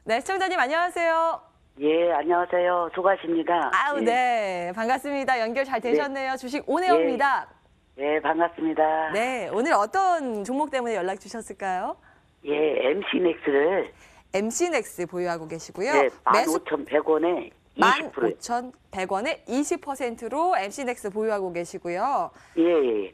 네, 시청자님 안녕하세요. 예, 안녕하세요. 수고하십니다. 아우, 예. 네, 반갑습니다. 연결 잘 되셨네요. 네. 주식 온에어입니다. 예, 반갑습니다. 네, 오늘 어떤 종목 때문에 연락 주셨을까요? 예, MC넥스를 MC넥스 보유하고 계시고요. 예, 15,100원에 20%. 15,100원에 20%로 MC넥스 보유하고 계시고요. 예.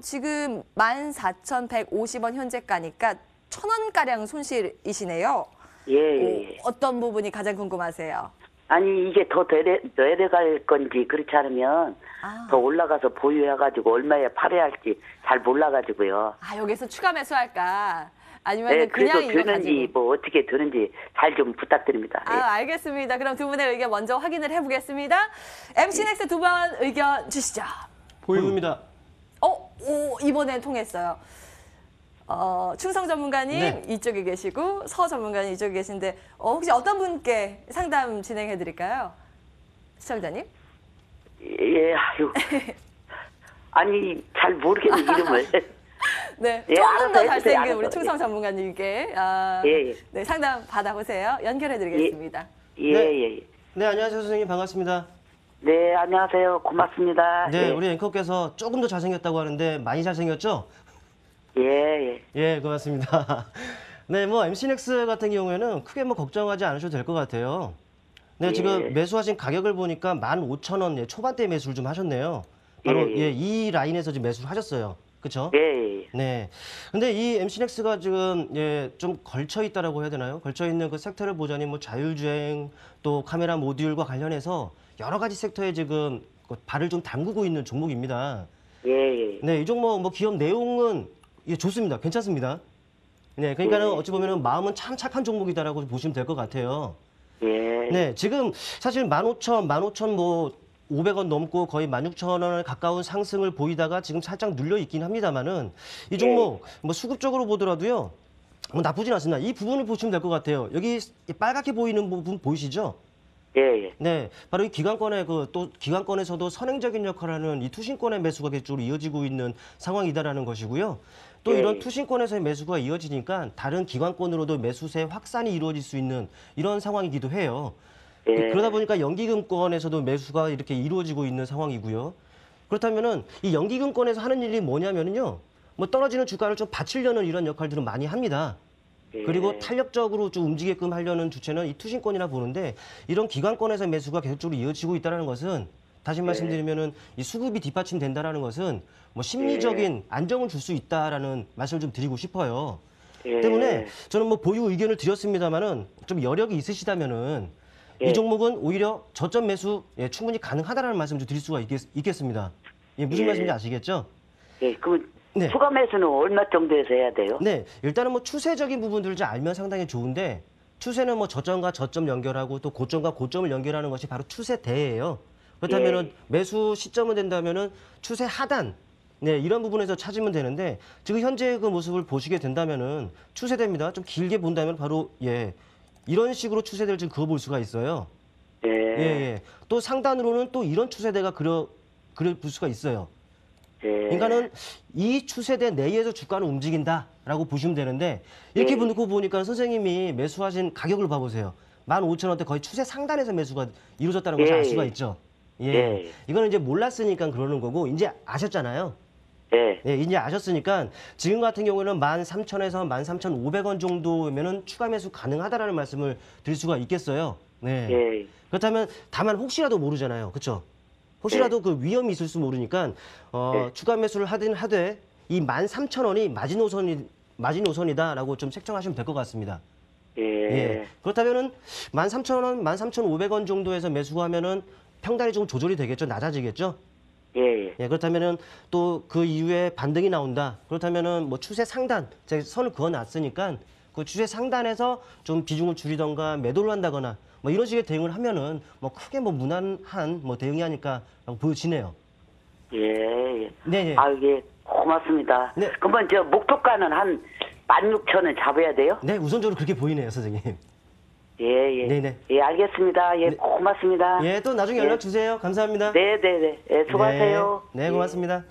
지금 14,150원 현재가니까 1,000원가량 손실이시네요. 예. 어떤 부분이 가장 궁금하세요? 아니, 이게 더 내려갈 건지 그렇지 않으면 더 올라가서 보유해가지고 얼마에 팔아야 할지 잘 몰라가지고요. 여기서 추가 매수할까? 아니면 네, 그냥 그래도 이거 되는지 가지고? 뭐 어떻게 되는지 잘 좀 부탁드립니다. 예. 알겠습니다. 그럼 두 분의 의견 먼저 확인을 해보겠습니다. MC넥스 두 번 의견 주시죠. 보유입니다. 이번엔 통했어요. 충성 전문가님 네. 이쪽에 계시고 서 전문가님 이쪽에 계신데 혹시 어떤 분께 상담 진행해 드릴까요? 시청자님? 예, 아유. 아니, 잘 모르겠는 이름을. 네, 예, 조금 알아서 더 해주세요, 잘생긴 알아서. 우리 충성 전문가님께 예. 네, 상담 받아보세요. 연결해 드리겠습니다. 예. 네, 안녕하세요 선생님 반갑습니다. 네, 안녕하세요. 고맙습니다. 네, 예. 우리 앵커께서 조금 더 잘생겼다고 하는데 많이 잘생겼죠? 예, 예. 예, 고맙습니다. 네, 뭐 MC넥스 같은 경우에는 크게 뭐 걱정하지 않으셔도 될 것 같아요. 네, 예. 지금 매수하신 가격을 보니까 15,000원 초반대 매수를 좀 하셨네요. 바로 예, 예. 이 라인에서 지금 매수를 하셨어요. 그렇죠? 예, 예. 네. 근데 이 MC넥스가 지금 좀 걸쳐 있다라고 해야 되나요? 걸쳐 있는 그 섹터를 보자니 뭐 자율주행 또 카메라 모듈과 관련해서 여러 가지 섹터에 지금 발을 좀 담그고 있는 종목입니다. 예, 예. 네, 이 종목 뭐 기업 내용은 좋습니다. 괜찮습니다. 네, 그러니까는 어찌 보면은 마음은 참 착한 종목이다라고 보시면 될 것 같아요. 예. 네, 지금 사실 15,500원 넘고 거의 16,000원에 가까운 상승을 보이다가 지금 살짝 눌려 있긴 합니다만은 이 종목 뭐 수급적으로 보더라도요. 뭐 나쁘진 않습니다. 이 부분을 보시면 될 것 같아요. 여기 빨갛게 보이는 부분 보이시죠? 예, 예. 네, 바로 이 기관권의 또 기관권에서도 선행적인 역할을 하는 이 투신권의 매수가 계속적으로 이어지고 있는 상황이다라는 것이고요. 또 이런 투신권에서의 매수가 이어지니까 다른 기관권으로도 매수세 확산이 이루어질 수 있는 이런 상황이기도 해요. 예. 그러다 보니까 연기금권에서도 매수가 이렇게 이루어지고 있는 상황이고요. 그렇다면은 이 연기금권에서 하는 일이 뭐냐면은요, 뭐 떨어지는 주가를 좀 받치려는 이런 역할들은 많이 합니다. 그리고 탄력적으로 좀 움직이게끔 하려는 주체는 이 투신권이라 보는데 이런 기관권에서 매수가 계속적으로 이어지고 있다는 것은 다시 말씀드리면은 이 수급이 뒷받침된다라는 것은 뭐 심리적인 안정을 줄 수 있다라는 말씀을 좀 드리고 싶어요. 때문에 저는 뭐 보유 의견을 드렸습니다만은 좀 여력이 있으시다면은 이 종목은 오히려 저점 매수 충분히 가능하다라는 말씀 좀 드릴 수가 있겠습니다. 무슨 말씀인지 아시겠죠? 예, 그럼 네. 추가 매수는 얼마 정도에서 해야 돼요? 네, 일단은 뭐 추세적인 부분들을 좀 알면 상당히 좋은데 추세는 뭐 저점과 저점 연결하고 또 고점과 고점을 연결하는 것이 바로 추세대예요. 그렇다면은 매수 시점은 된다면은 추세 하단 이런 부분에서 찾으면 되는데 지금 현재 그 모습을 보시게 된다면은 추세대입니다. 좀 길게 본다면 바로 이런 식으로 추세대를 좀 그어볼 수가 있어요. 또 상단으로는 또 이런 추세대가 그려볼 수가 있어요. 그러니까는 이 추세대 내에서 주가는 움직인다라고 보시면 되는데 이렇게 놓고 보니까 선생님이 매수하신 가격을 봐보세요. 15,000원대 거의 추세 상단에서 매수가 이루어졌다는 것을 알 수가 있죠. 이거는 이제 몰랐으니까 그러는 거고 이제 아셨잖아요. 이제 아셨으니까 지금 같은 경우에는 13,000에서 13,500원 정도면은 추가 매수 가능하다라는 말씀을 드릴 수가 있겠어요. 그렇다면 다만 혹시라도 모르잖아요. 그렇죠? 혹시라도 그 위험이 있을 수 모르니까 추가 매수를 하든 하되 이 13,000원이 마지노선이다라고 좀 책정하시면 될 것 같습니다. 그렇다면은 13,000원, 13,500원 정도에서 매수하면은 평단이 좀 조절이 되겠죠, 낮아지겠죠. 그렇다면은 또 그 이후에 반등이 나온다. 그렇다면은 뭐 추세 상단, 제가 선을 그어놨으니까 그 추세 상단에서 좀 비중을 줄이던가 매도를 한다거나 뭐 이런 식의 대응을 하면은 뭐 크게 뭐 무난한 뭐 대응이 아닐까라고 보여지네요. 네. 아, 고맙습니다. 네. 그러면 저 목표가는 한 16,000원 잡아야 돼요? 네, 우선적으로 그렇게 보이네요, 선생님. 네네. 알겠습니다. 고맙습니다. 또 나중에 연락 주세요. 감사합니다. 네, 수고하세요. 네, 고맙습니다.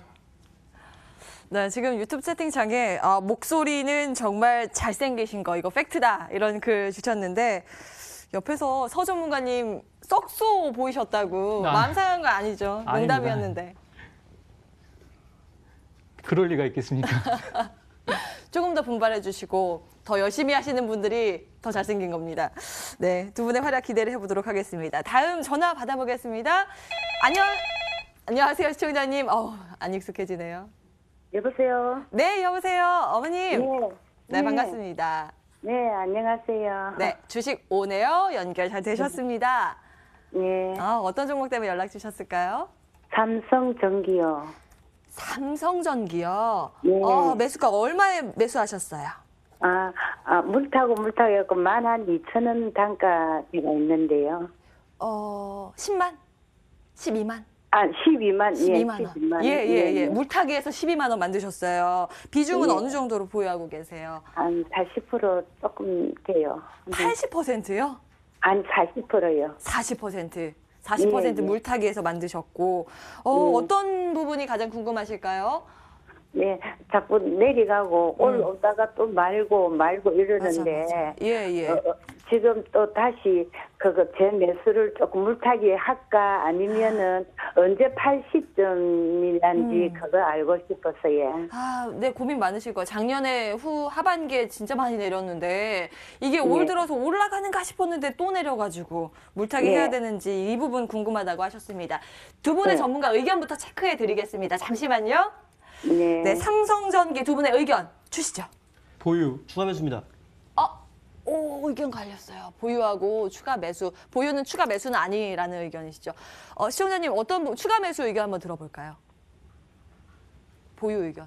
네, 지금 유튜브 채팅창에 목소리는 정말 잘생기신 거 이거 팩트다 이런 글 주셨는데 옆에서 서 전문가님 썩소 보이셨다고 마음 상한 거 아니죠? 농담이었는데. 그럴 리가 있겠습니까? 조금 더 분발해 주시고 더 열심히 하시는 분들이 더 잘생긴 겁니다. 네, 두 분의 활약 기대를 해보도록 하겠습니다. 다음 전화 받아보겠습니다. 안녕하세요, 시청자님. 안 익숙해지네요. 여보세요? 네, 여보세요. 어머님. 네, 반갑습니다. 네, 안녕하세요. 네, 주식 오네요. 연결 잘 되셨습니다. 네. 어떤 종목 때문에 연락 주셨을까요? 삼성전기요. 삼성전기요. 네. 매수가 얼마에 매수하셨어요? 물 타고 해갖고 12,000원 단가가 있는데요. 10만? 12만? 12만. 12만 원. 12만. 예. 물타기에서 12만 원 만드셨어요. 비중은 어느 정도로 보유하고 계세요? 한 40% 조금 돼요. 80%요? 한 40%요. 40%. 40% 물타기에서 만드셨고, 어떤 부분이 가장 궁금하실까요? 네, 자꾸 내려가고 올라오다가 또 말고 이러는데 맞아. 예. 지금 또 다시 그거 제 매수를 조금 물타기 할까 아니면은 언제 팔 시점이란지 그거 알고 싶었어요. 아, 네, 고민 많으실 거예요. 작년에 하반기에 진짜 많이 내렸는데 이게 올 들어서 올라가는가 싶었는데 또 내려가지고 물타기 해야 되는지 이 부분 궁금하다고 하셨습니다. 두 분의 전문가 의견부터 체크해 드리겠습니다. 잠시만요. 네, 삼성전기 두 분의 의견 주시죠. 보유. 추가 매수입니다. 오, 의견 갈렸어요. 보유하고 추가 매수. 보유는 추가 매수는 아니라는 의견이시죠. 시청자님 어떤 추가 매수 의견 한번 들어볼까요? 보유 의견.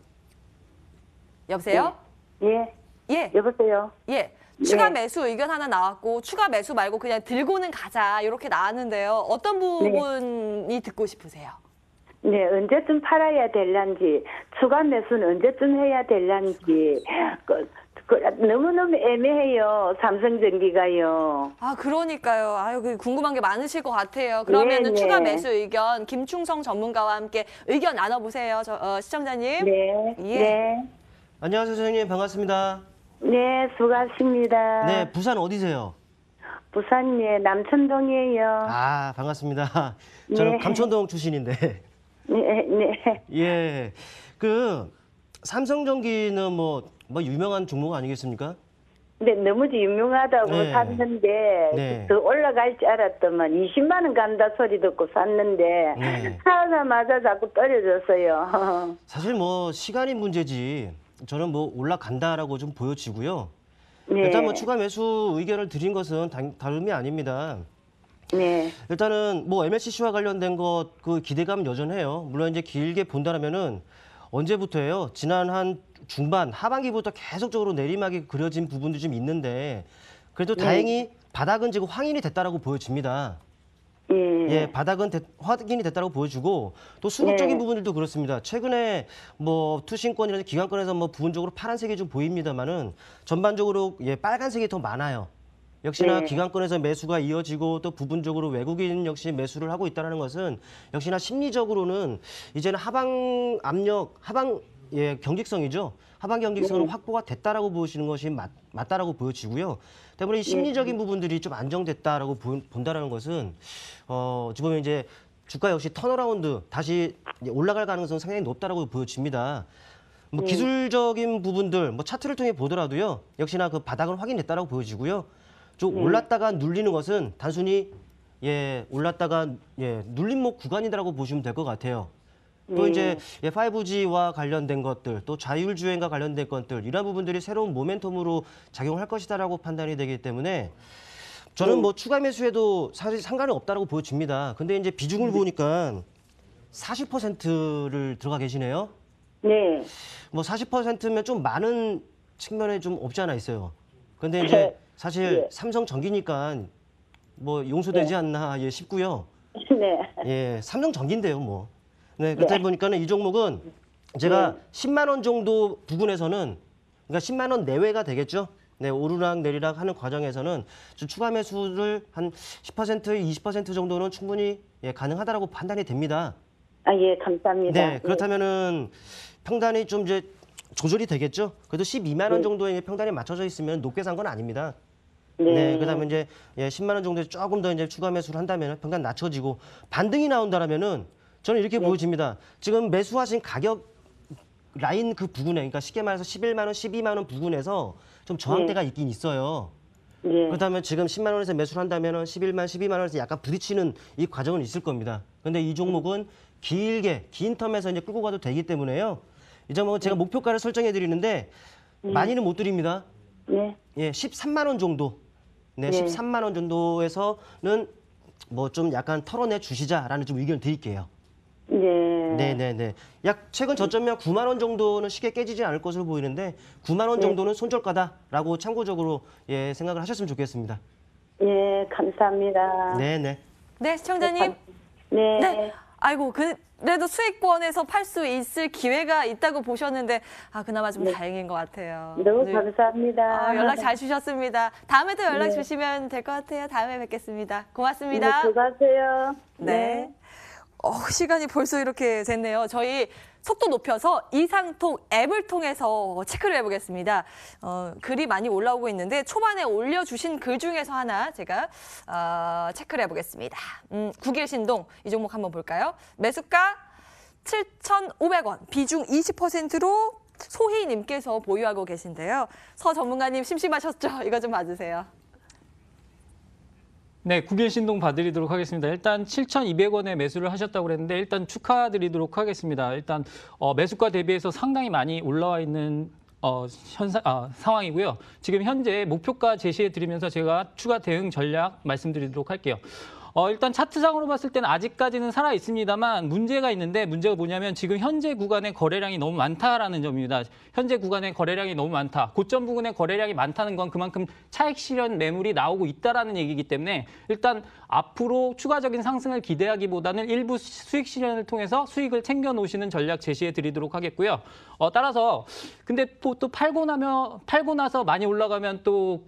여보세요? 예. 여보세요? 예. 추가 매수 의견 하나 나왔고 추가 매수 말고 그냥 들고는 가자 이렇게 나왔는데요. 어떤 부분이 듣고 싶으세요? 네, 언제쯤 팔아야 될란지, 추가 매수는 언제쯤 해야 될란지, 너무너무 애매해요, 삼성전기가요. 아, 그러니까요. 아유, 궁금한 게 많으실 것 같아요. 그러면은 추가 매수 의견, 김충성 전문가와 함께 의견 나눠보세요, 시청자님. 네. 안녕하세요, 선생님. 반갑습니다. 네, 수고하십니다. 네, 부산 어디세요? 부산에 남천동이에요. 아, 반갑습니다. 저는 감천동 출신인데. 네. 예. 삼성전기는 뭐 유명한 종목 아니겠습니까? 네, 너무 유명하다고 샀는데 더 올라갈 줄 알았더만 20만 원 간다 소리 듣고 샀는데 사자마자 자꾸 떨어졌어요. 사실 시간이 문제지. 저는 올라간다라고 좀 보여지고요. 일단 추가 매수 의견을 드린 것은 다름이 아닙니다. 네. 일단은 MLCC와 관련된 것 기대감 여전해요. 물론 이제 길게 본다면은 언제부터예요? 지난 한 중반 하반기부터 계속적으로 내리막이 그려진 부분도 좀 있는데 그래도 다행히 바닥은 지금 확인이 됐다라고 보여집니다. 예, 바닥은 확인이 됐다고 보여주고 또 수급적인 부분들도 그렇습니다. 최근에 투신권이라든지 기관권에서 부분적으로 파란색이 좀 보입니다만은 전반적으로 빨간색이 더 많아요. 역시나 기관권에서 매수가 이어지고 또 부분적으로 외국인 역시 매수를 하고 있다는 것은 역시나 심리적으로는 이제는 하방 압력, 경직성이죠. 하방 경직성은 확보가 됐다라고 보시는 것이 맞다라고 보여지고요. 때문에 이 심리적인 부분들이 좀 안정됐다라고 본다라는 것은 어찌 보면 이제 주가 역시 턴어라운드 다시 올라갈 가능성은 상당히 높다라고 보여집니다. 기술적인 부분들 차트를 통해 보더라도요. 역시나 바닥은 확인됐다라고 보여지고요. 좀 올랐다가 눌리는 것은 단순히 올랐다가 눌림목 구간이라고 보시면 될 것 같아요. 또 이제 5G와 관련된 것들, 또 자율주행과 관련된 것들 이런 부분들이 새로운 모멘텀으로 작용할 것이다라고 판단이 되기 때문에 저는 추가 매수해도 사실 상관은 없다라고 보여집니다. 근데 이제 비중을 보니까 40%를 들어가 계시네요. 네. 40%면 좀 많은 측면에 좀 없지 않아 있어요. 근데 이제 사실 삼성전기니까 용서되지 않나 싶고요. 예, 삼성전기인데요, 네, 그렇다 보니까는 이 종목은 제가 10만 원 정도 부분에서는 그러니까 10만 원 내외가 되겠죠. 네, 오르락 내리락 하는 과정에서는 추가 매수를 한 10%, 20% 정도는 충분히 가능하다라고 판단이 됩니다. 아, 예, 감사합니다. 네, 그렇다면은 평단이 좀 이제 조절이 되겠죠. 그래도 12만 원 정도의 평단이 맞춰져 있으면 높게 산 건 아닙니다. 네, 그다음에 이제 10만 원 정도에 조금 더 이제 추가 매수를 한다면 평단 낮춰지고 반등이 나온다라면은 저는 이렇게 보여집니다. 지금 매수하신 가격 라인 부분에, 그러니까 쉽게 말해서 11만 원, 12만 원 부분에서 좀 저항대가 있긴 있어요. 그렇다면 지금 10만 원에서 매수를 한다면은 11만, 12만 원에서 약간 부딪히는 이 과정은 있을 겁니다. 근데 이 종목은 긴 텀에서 이제 끌고 가도 되기 때문에요. 이 종목은 제가 목표가를 설정해 드리는데 많이는 못 드립니다. 예, 13만 원 정도. 네, 13만 원 정도에서는 좀 약간 털어내 주시자라는 좀 의견을 드릴게요. 네. 약 최근 저점이 9만 원 정도는 쉽게 깨지지 않을 것으로 보이는데 9만 원 정도는 손절가다라고 참고적으로 생각을 하셨으면 좋겠습니다. 네, 감사합니다. 네, 시청자님. 네. 아이고, 그래도 수익권에서 팔 수 있을 기회가 있다고 보셨는데 그나마 좀 다행인 것 같아요. 너무 감사합니다. 연락 잘 주셨습니다. 다음에 또 연락 주시면 될 것 같아요. 다음에 뵙겠습니다. 고맙습니다. 네, 수고하세요. 네. 시간이 벌써 이렇게 됐네요. 저희 속도 높여서 이상톡 앱을 통해서 체크를 해보겠습니다. 글이 많이 올라오고 있는데 초반에 올려주신 글 중에서 하나 제가 체크를 해보겠습니다. 국일신동 이 종목 한번 볼까요? 매수가 7,500원, 비중 20%로 소희님께서 보유하고 계신데요. 서 전문가님 심심하셨죠? 이거 좀 봐주세요. 네, 국일신동 봐드리도록 하겠습니다. 일단 7,200원에 매수를 하셨다고 그랬는데 일단 축하드리도록 하겠습니다. 일단 매수가 대비해서 상당히 많이 올라와 있는 상황이고요. 지금 현재 목표가 제시해드리면서 제가 추가 대응 전략 말씀드리도록 할게요. 일단 차트상으로 봤을 때는 아직까지는 살아 있습니다만 문제가 있는데 문제가 뭐냐면 지금 현재 구간의 거래량이 너무 많다라는 점입니다. 현재 구간의 거래량이 너무 많다. 고점 부근의 거래량이 많다는 건 그만큼 차익 실현 매물이 나오고 있다라는 얘기이기 때문에 일단 앞으로 추가적인 상승을 기대하기보다는 일부 수익 실현을 통해서 수익을 챙겨 놓으시는 전략 제시해 드리도록 하겠고요. 따라서 근데 또 팔고 나서 많이 올라가면 또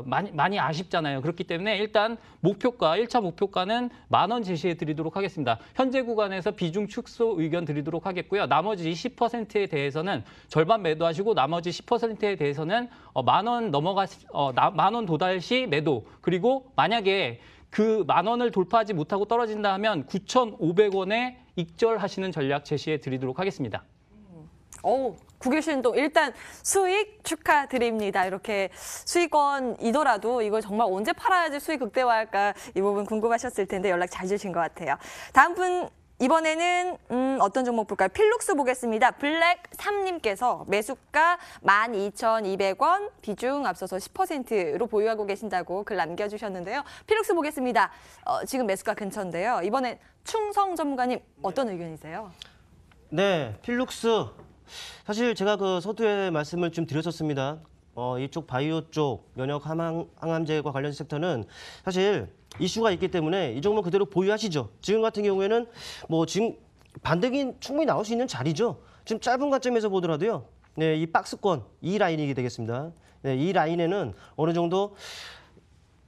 많이 아쉽잖아요. 그렇기 때문에 일단 목표가 1차 목표가는 10,000원 제시해 드리도록 하겠습니다. 현재 구간에서 비중 축소 의견 드리도록 하겠고요. 나머지 10%에 대해서는 절반 매도하시고 나머지 10%에 대해서는 10,000원 도달 시 매도. 그리고 만약에 그 10,000원을 돌파하지 못하고 떨어진다 하면 9,500원에 익절하시는 전략 제시해 드리도록 하겠습니다. 국일신동 일단 수익 축하드립니다. 이렇게 수익원이더라도 이걸 정말 언제 팔아야지 수익 극대화할까 이 부분 궁금하셨을 텐데 연락 잘 주신 것 같아요. 다음 분 이번에는 어떤 종목 볼까요? 필룩스 보겠습니다. 블랙3님께서 매수가 12,200원, 비중 앞서서 10%로 보유하고 계신다고 글 남겨주셨는데요. 필룩스 보겠습니다. 지금 매수가 근처인데요. 이번엔 충성 전문가님 어떤 의견이세요? 네, 필룩스. 사실 제가 그 서두에 말씀을 좀 드렸었습니다. 이쪽 바이오 쪽 면역 항암제과 관련 섹터는 사실 이슈가 있기 때문에 이 종목 그대로 보유하시죠. 지금 같은 경우에는 뭐 지금 반등이 충분히 나올 수 있는 자리죠. 지금 짧은 관점에서 보더라도요. 네, 이 박스권 이 라인이 되겠습니다. 네, 이 라인에는 어느 정도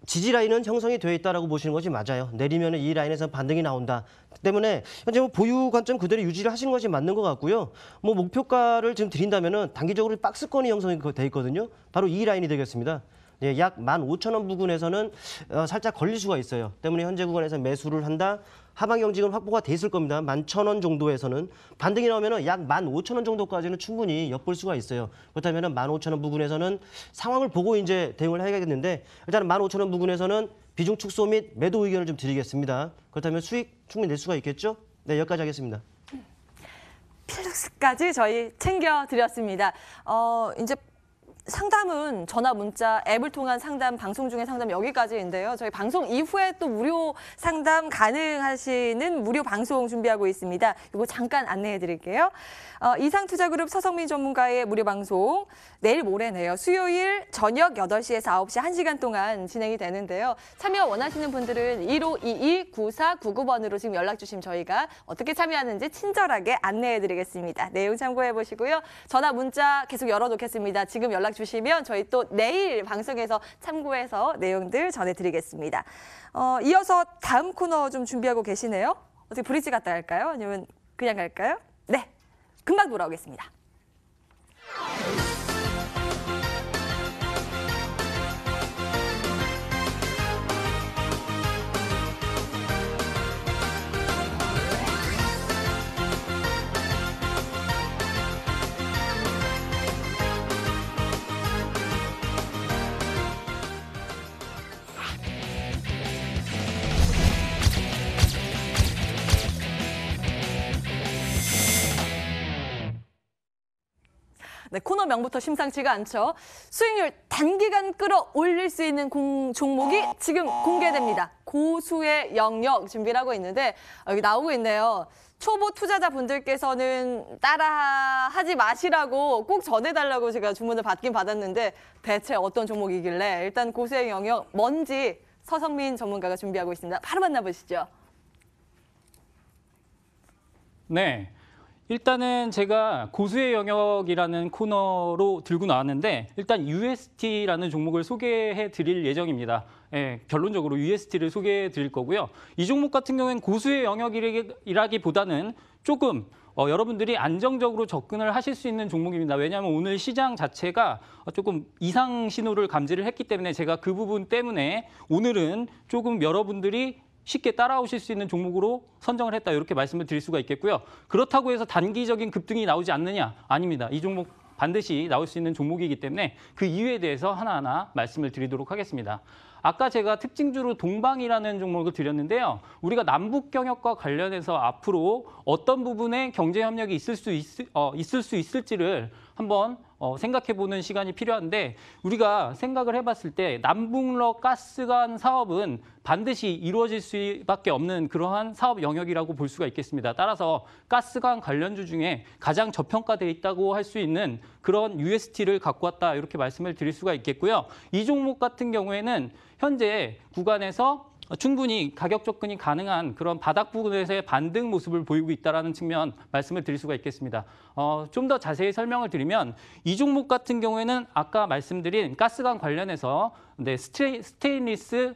지지 라인은 형성이 되어 있다라고 보시는 것이 맞아요. 내리면은 이 라인에서 반등이 나온다. 때문에 현재 뭐 보유 관점 그대로 유지를 하시는 것이 맞는 것 같고요. 뭐 목표가를 지금 드린다면은 단기적으로 박스권이 형성이 되어 있거든요. 바로 이 라인이 되겠습니다. 예, 약 15,000원 부근에서는 살짝 걸릴 수가 있어요. 때문에 현재 구간에서 매수를 한다. 하방 경직은 확보가 돼 있을 겁니다. 11,000원 정도에서는 반등이 나오면 약 15,000원 정도까지는 충분히 엿볼 수가 있어요. 그렇다면 15,000원 부근에서는 상황을 보고 이제 대응을 해야겠는데 일단은 15,000원 부근에서는 비중 축소 및 매도 의견을 좀 드리겠습니다. 그렇다면 수익 충분히 낼 수가 있겠죠? 네, 여기까지 하겠습니다. 필룩스까지 저희 챙겨드렸습니다. 이제 상담은 전화, 문자, 앱을 통한 상담, 방송 중에 상담 여기까지인데요. 저희 방송 이후에 또 무료 상담 가능하시는 무료 방송 준비하고 있습니다. 이거 잠깐 안내해 드릴게요. 이상투자그룹 서성민 전문가의 무료 방송 내일 모레네요. 수요일 저녁 8시에서 9시 1시간 동안 진행이 되는데요. 참여 원하시는 분들은 1522-9499번으로 지금 연락 주시면 저희가 어떻게 참여하는지 친절하게 안내해 드리겠습니다. 내용 참고해 보시고요. 전화, 문자 계속 열어놓겠습니다. 지금 연락 주시면 저희 또 내일 방송에서 참고해서 내용들 전해드리겠습니다. 이어서 다음 코너 좀 준비하고 계시네요. 어떻게 브릿지 갔다 갈까요? 아니면 그냥 갈까요? 네, 금방 돌아오겠습니다. 네, 코너 명부터 심상치가 않죠. 수익률 단기간 끌어올릴 수 있는 종목이 지금 공개됩니다. 고수의 영역 준비를 하고 있는데 여기 나오고 있네요. 초보 투자자분들께서는 따라하지 마시라고 꼭 전해달라고 제가 주문을 받긴 받았는데 대체 어떤 종목이길래 일단 고수의 영역 뭔지 서성민 전문가가 준비하고 있습니다. 바로 만나보시죠. 네. 일단은 제가 고수의 영역이라는 코너로 들고 나왔는데 일단 UST라는 종목을 소개해 드릴 예정입니다. 예, 결론적으로 UST를 소개해 드릴 거고요. 이 종목 같은 경우에는 고수의 영역이라기보다는 조금 여러분들이 안정적으로 접근을 하실 수 있는 종목입니다. 왜냐하면 오늘 시장 자체가 조금 이상 신호를 감지를 했기 때문에 제가 그 부분 때문에 오늘은 조금 여러분들이 쉽게 따라오실 수 있는 종목으로 선정을 했다. 이렇게 말씀을 드릴 수가 있겠고요. 그렇다고 해서 단기적인 급등이 나오지 않느냐? 아닙니다. 이 종목 반드시 나올 수 있는 종목이기 때문에 그 이유에 대해서 하나하나 말씀을 드리도록 하겠습니다. 아까 제가 특징주로 동방이라는 종목을 드렸는데요. 우리가 남북 경협과 관련해서 앞으로 어떤 부분에 경제 협력이 있을 수 있을지를 한번 생각해보는 시간이 필요한데 우리가 생각을 해봤을 때 남북러 가스관 사업은 반드시 이루어질 수밖에 없는 그러한 사업 영역이라고 볼 수가 있겠습니다. 따라서 가스관 관련주 중에 가장 저평가되어 있다고 할 수 있는 그런 UST를 갖고 왔다 이렇게 말씀을 드릴 수가 있겠고요. 이 종목 같은 경우에는 현재 구간에서 충분히 가격 접근이 가능한 그런 바닥 부분에서의 반등 모습을 보이고 있다는 측면 말씀을 드릴 수가 있겠습니다. 좀 더 자세히 설명을 드리면 이 종목 같은 경우에는 아까 말씀드린 가스관 관련해서 스테인리스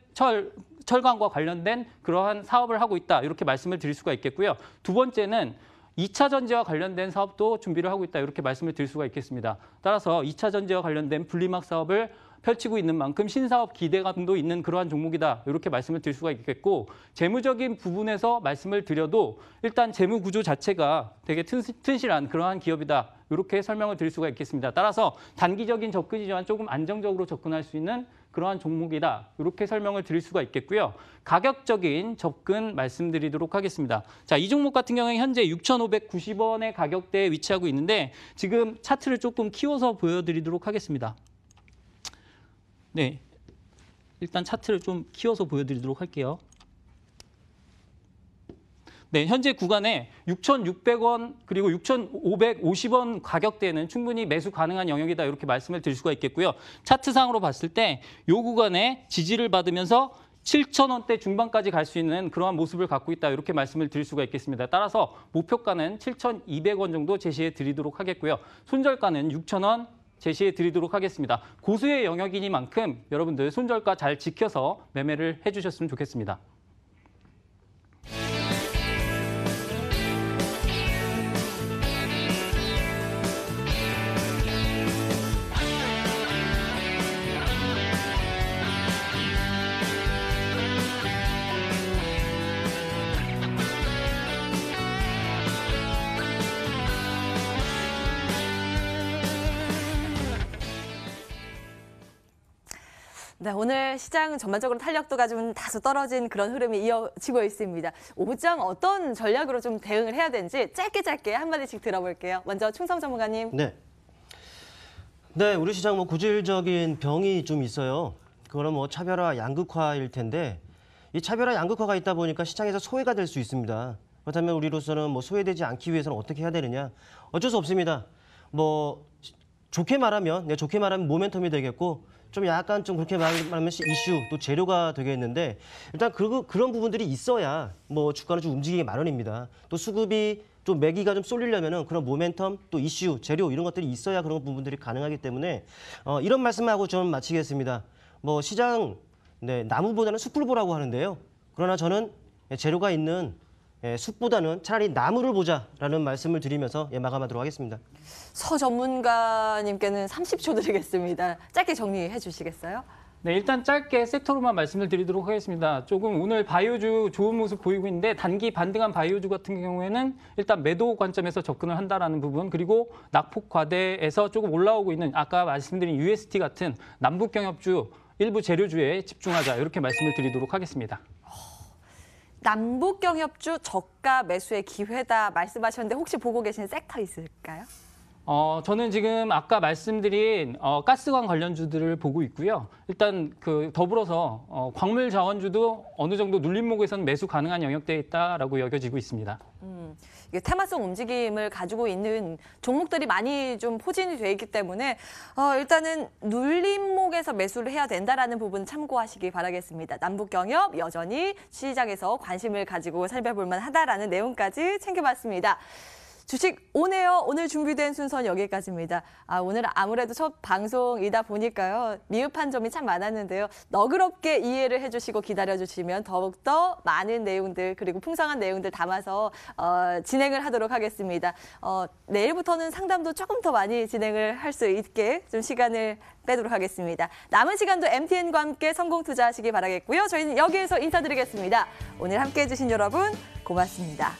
철강과 관련된 그러한 사업을 하고 있다 이렇게 말씀을 드릴 수가 있겠고요. 두 번째는 2차 전지와 관련된 사업도 준비를 하고 있다 이렇게 말씀을 드릴 수가 있겠습니다. 따라서 2차 전지와 관련된 분리막 사업을 펼치고 있는 만큼 신사업 기대감도 있는 그러한 종목이다 이렇게 말씀을 드릴 수가 있겠고 재무적인 부분에서 말씀을 드려도 일단 재무 구조 자체가 되게 튼실한 그러한 기업이다 이렇게 설명을 드릴 수가 있겠습니다. 따라서 단기적인 접근이지만 조금 안정적으로 접근할 수 있는 그러한 종목이다 이렇게 설명을 드릴 수가 있겠고요. 가격적인 접근 말씀드리도록 하겠습니다. 자, 이 종목 같은 경우에 현재 6,590원의 가격대에 위치하고 있는데 지금 차트를 조금 키워서 보여드리도록 하겠습니다. 네, 일단 차트를 좀 키워서 보여드리도록 할게요. 네, 현재 구간에 6,600원 그리고 6,550원 가격대는 충분히 매수 가능한 영역이다 이렇게 말씀을 드릴 수가 있겠고요. 차트상으로 봤을 때 이 구간에 지지를 받으면서 7,000원대 중반까지 갈 수 있는 그러한 모습을 갖고 있다 이렇게 말씀을 드릴 수가 있겠습니다. 따라서 목표가는 7,200원 정도 제시해 드리도록 하겠고요. 손절가는 6,000원 제시해 드리도록 하겠습니다. 고수의 영역이니만큼 여러분들 손절가 잘 지켜서 매매를 해주셨으면 좋겠습니다. 네, 오늘 시장 전반적으로 탄력도가 좀 다소 떨어진 그런 흐름이 이어지고 있습니다. 오후장 어떤 전략으로 좀 대응을 해야 되는지 짧게 한마디씩 들어볼게요. 먼저 충성 전문가님. 네, 우리 시장 뭐 고질적인 병이 좀 있어요. 그거는 뭐 차별화 양극화일 텐데 이 차별화 양극화가 있다 보니까 시장에서 소외가 될 수 있습니다. 그렇다면 우리로서는 뭐 소외되지 않기 위해서는 어떻게 해야 되느냐? 어쩔 수 없습니다. 뭐 좋게 말하면 모멘텀이 되겠고 좀 약간 좀 그렇게 말하면 이슈 또 재료가 되겠는데 일단 그런 부분들이 있어야 뭐 주가는 좀 움직이기 마련입니다. 또 수급이 좀 매기가 좀 쏠리려면은 그런 모멘텀 또 이슈 재료 이런 것들이 있어야 그런 부분들이 가능하기 때문에 이런 말씀하고 좀 마치겠습니다. 뭐 시장 나무보다는 숲을 보라고 하는데요. 그러나 저는 재료가 있는 숲보다는 차라리 나무를 보자라는 말씀을 드리면서 마감하도록 하겠습니다. 서 전문가님께는 30초 드리겠습니다. 짧게 정리해 주시겠어요? 네, 일단 짧게 섹터로만 말씀을 드리도록 하겠습니다. 조금 오늘 바이오주 좋은 모습 보이고 있는데 단기 반등한 바이오주 같은 경우에는 일단 매도 관점에서 접근을 한다라는 부분 그리고 낙폭 과대에서 조금 올라오고 있는 아까 말씀드린 UST 같은 남북 경협주 일부 재료주에 집중하자 이렇게 말씀을 드리도록 하겠습니다. 남북 경협주 저가 매수의 기회다 말씀하셨는데 혹시 보고 계신 섹터 있을까요? 저는 지금 아까 말씀드린 가스관 관련주들을 보고 있고요. 일단 더불어서 광물 자원주도 어느 정도 눌림목에서는 매수 가능한 영역대에 있다라고 여겨지고 있습니다. 이게 테마성 움직임을 가지고 있는 종목들이 많이 좀 포진이 돼 있기 때문에 일단은 눌림목에서 매수를 해야 된다라는 부분 참고하시기 바라겠습니다. 남북 경협 여전히 시장에서 관심을 가지고 살펴볼 만하다라는 내용까지 챙겨봤습니다. 주식 온에어 오늘 준비된 순서는 여기까지입니다. 오늘 아무래도 첫 방송이다 보니까요. 미흡한 점이 참 많았는데요. 너그럽게 이해를 해주시고 기다려주시면 더욱더 많은 내용들 그리고 풍성한 내용들 담아서 진행을 하도록 하겠습니다. 내일부터는 상담도 조금 더 많이 진행을 할 수 있게 좀 시간을 빼도록 하겠습니다. 남은 시간도 MTN과 함께 성공 투자하시기 바라겠고요. 저희는 여기에서 인사드리겠습니다. 오늘 함께해 주신 여러분 고맙습니다.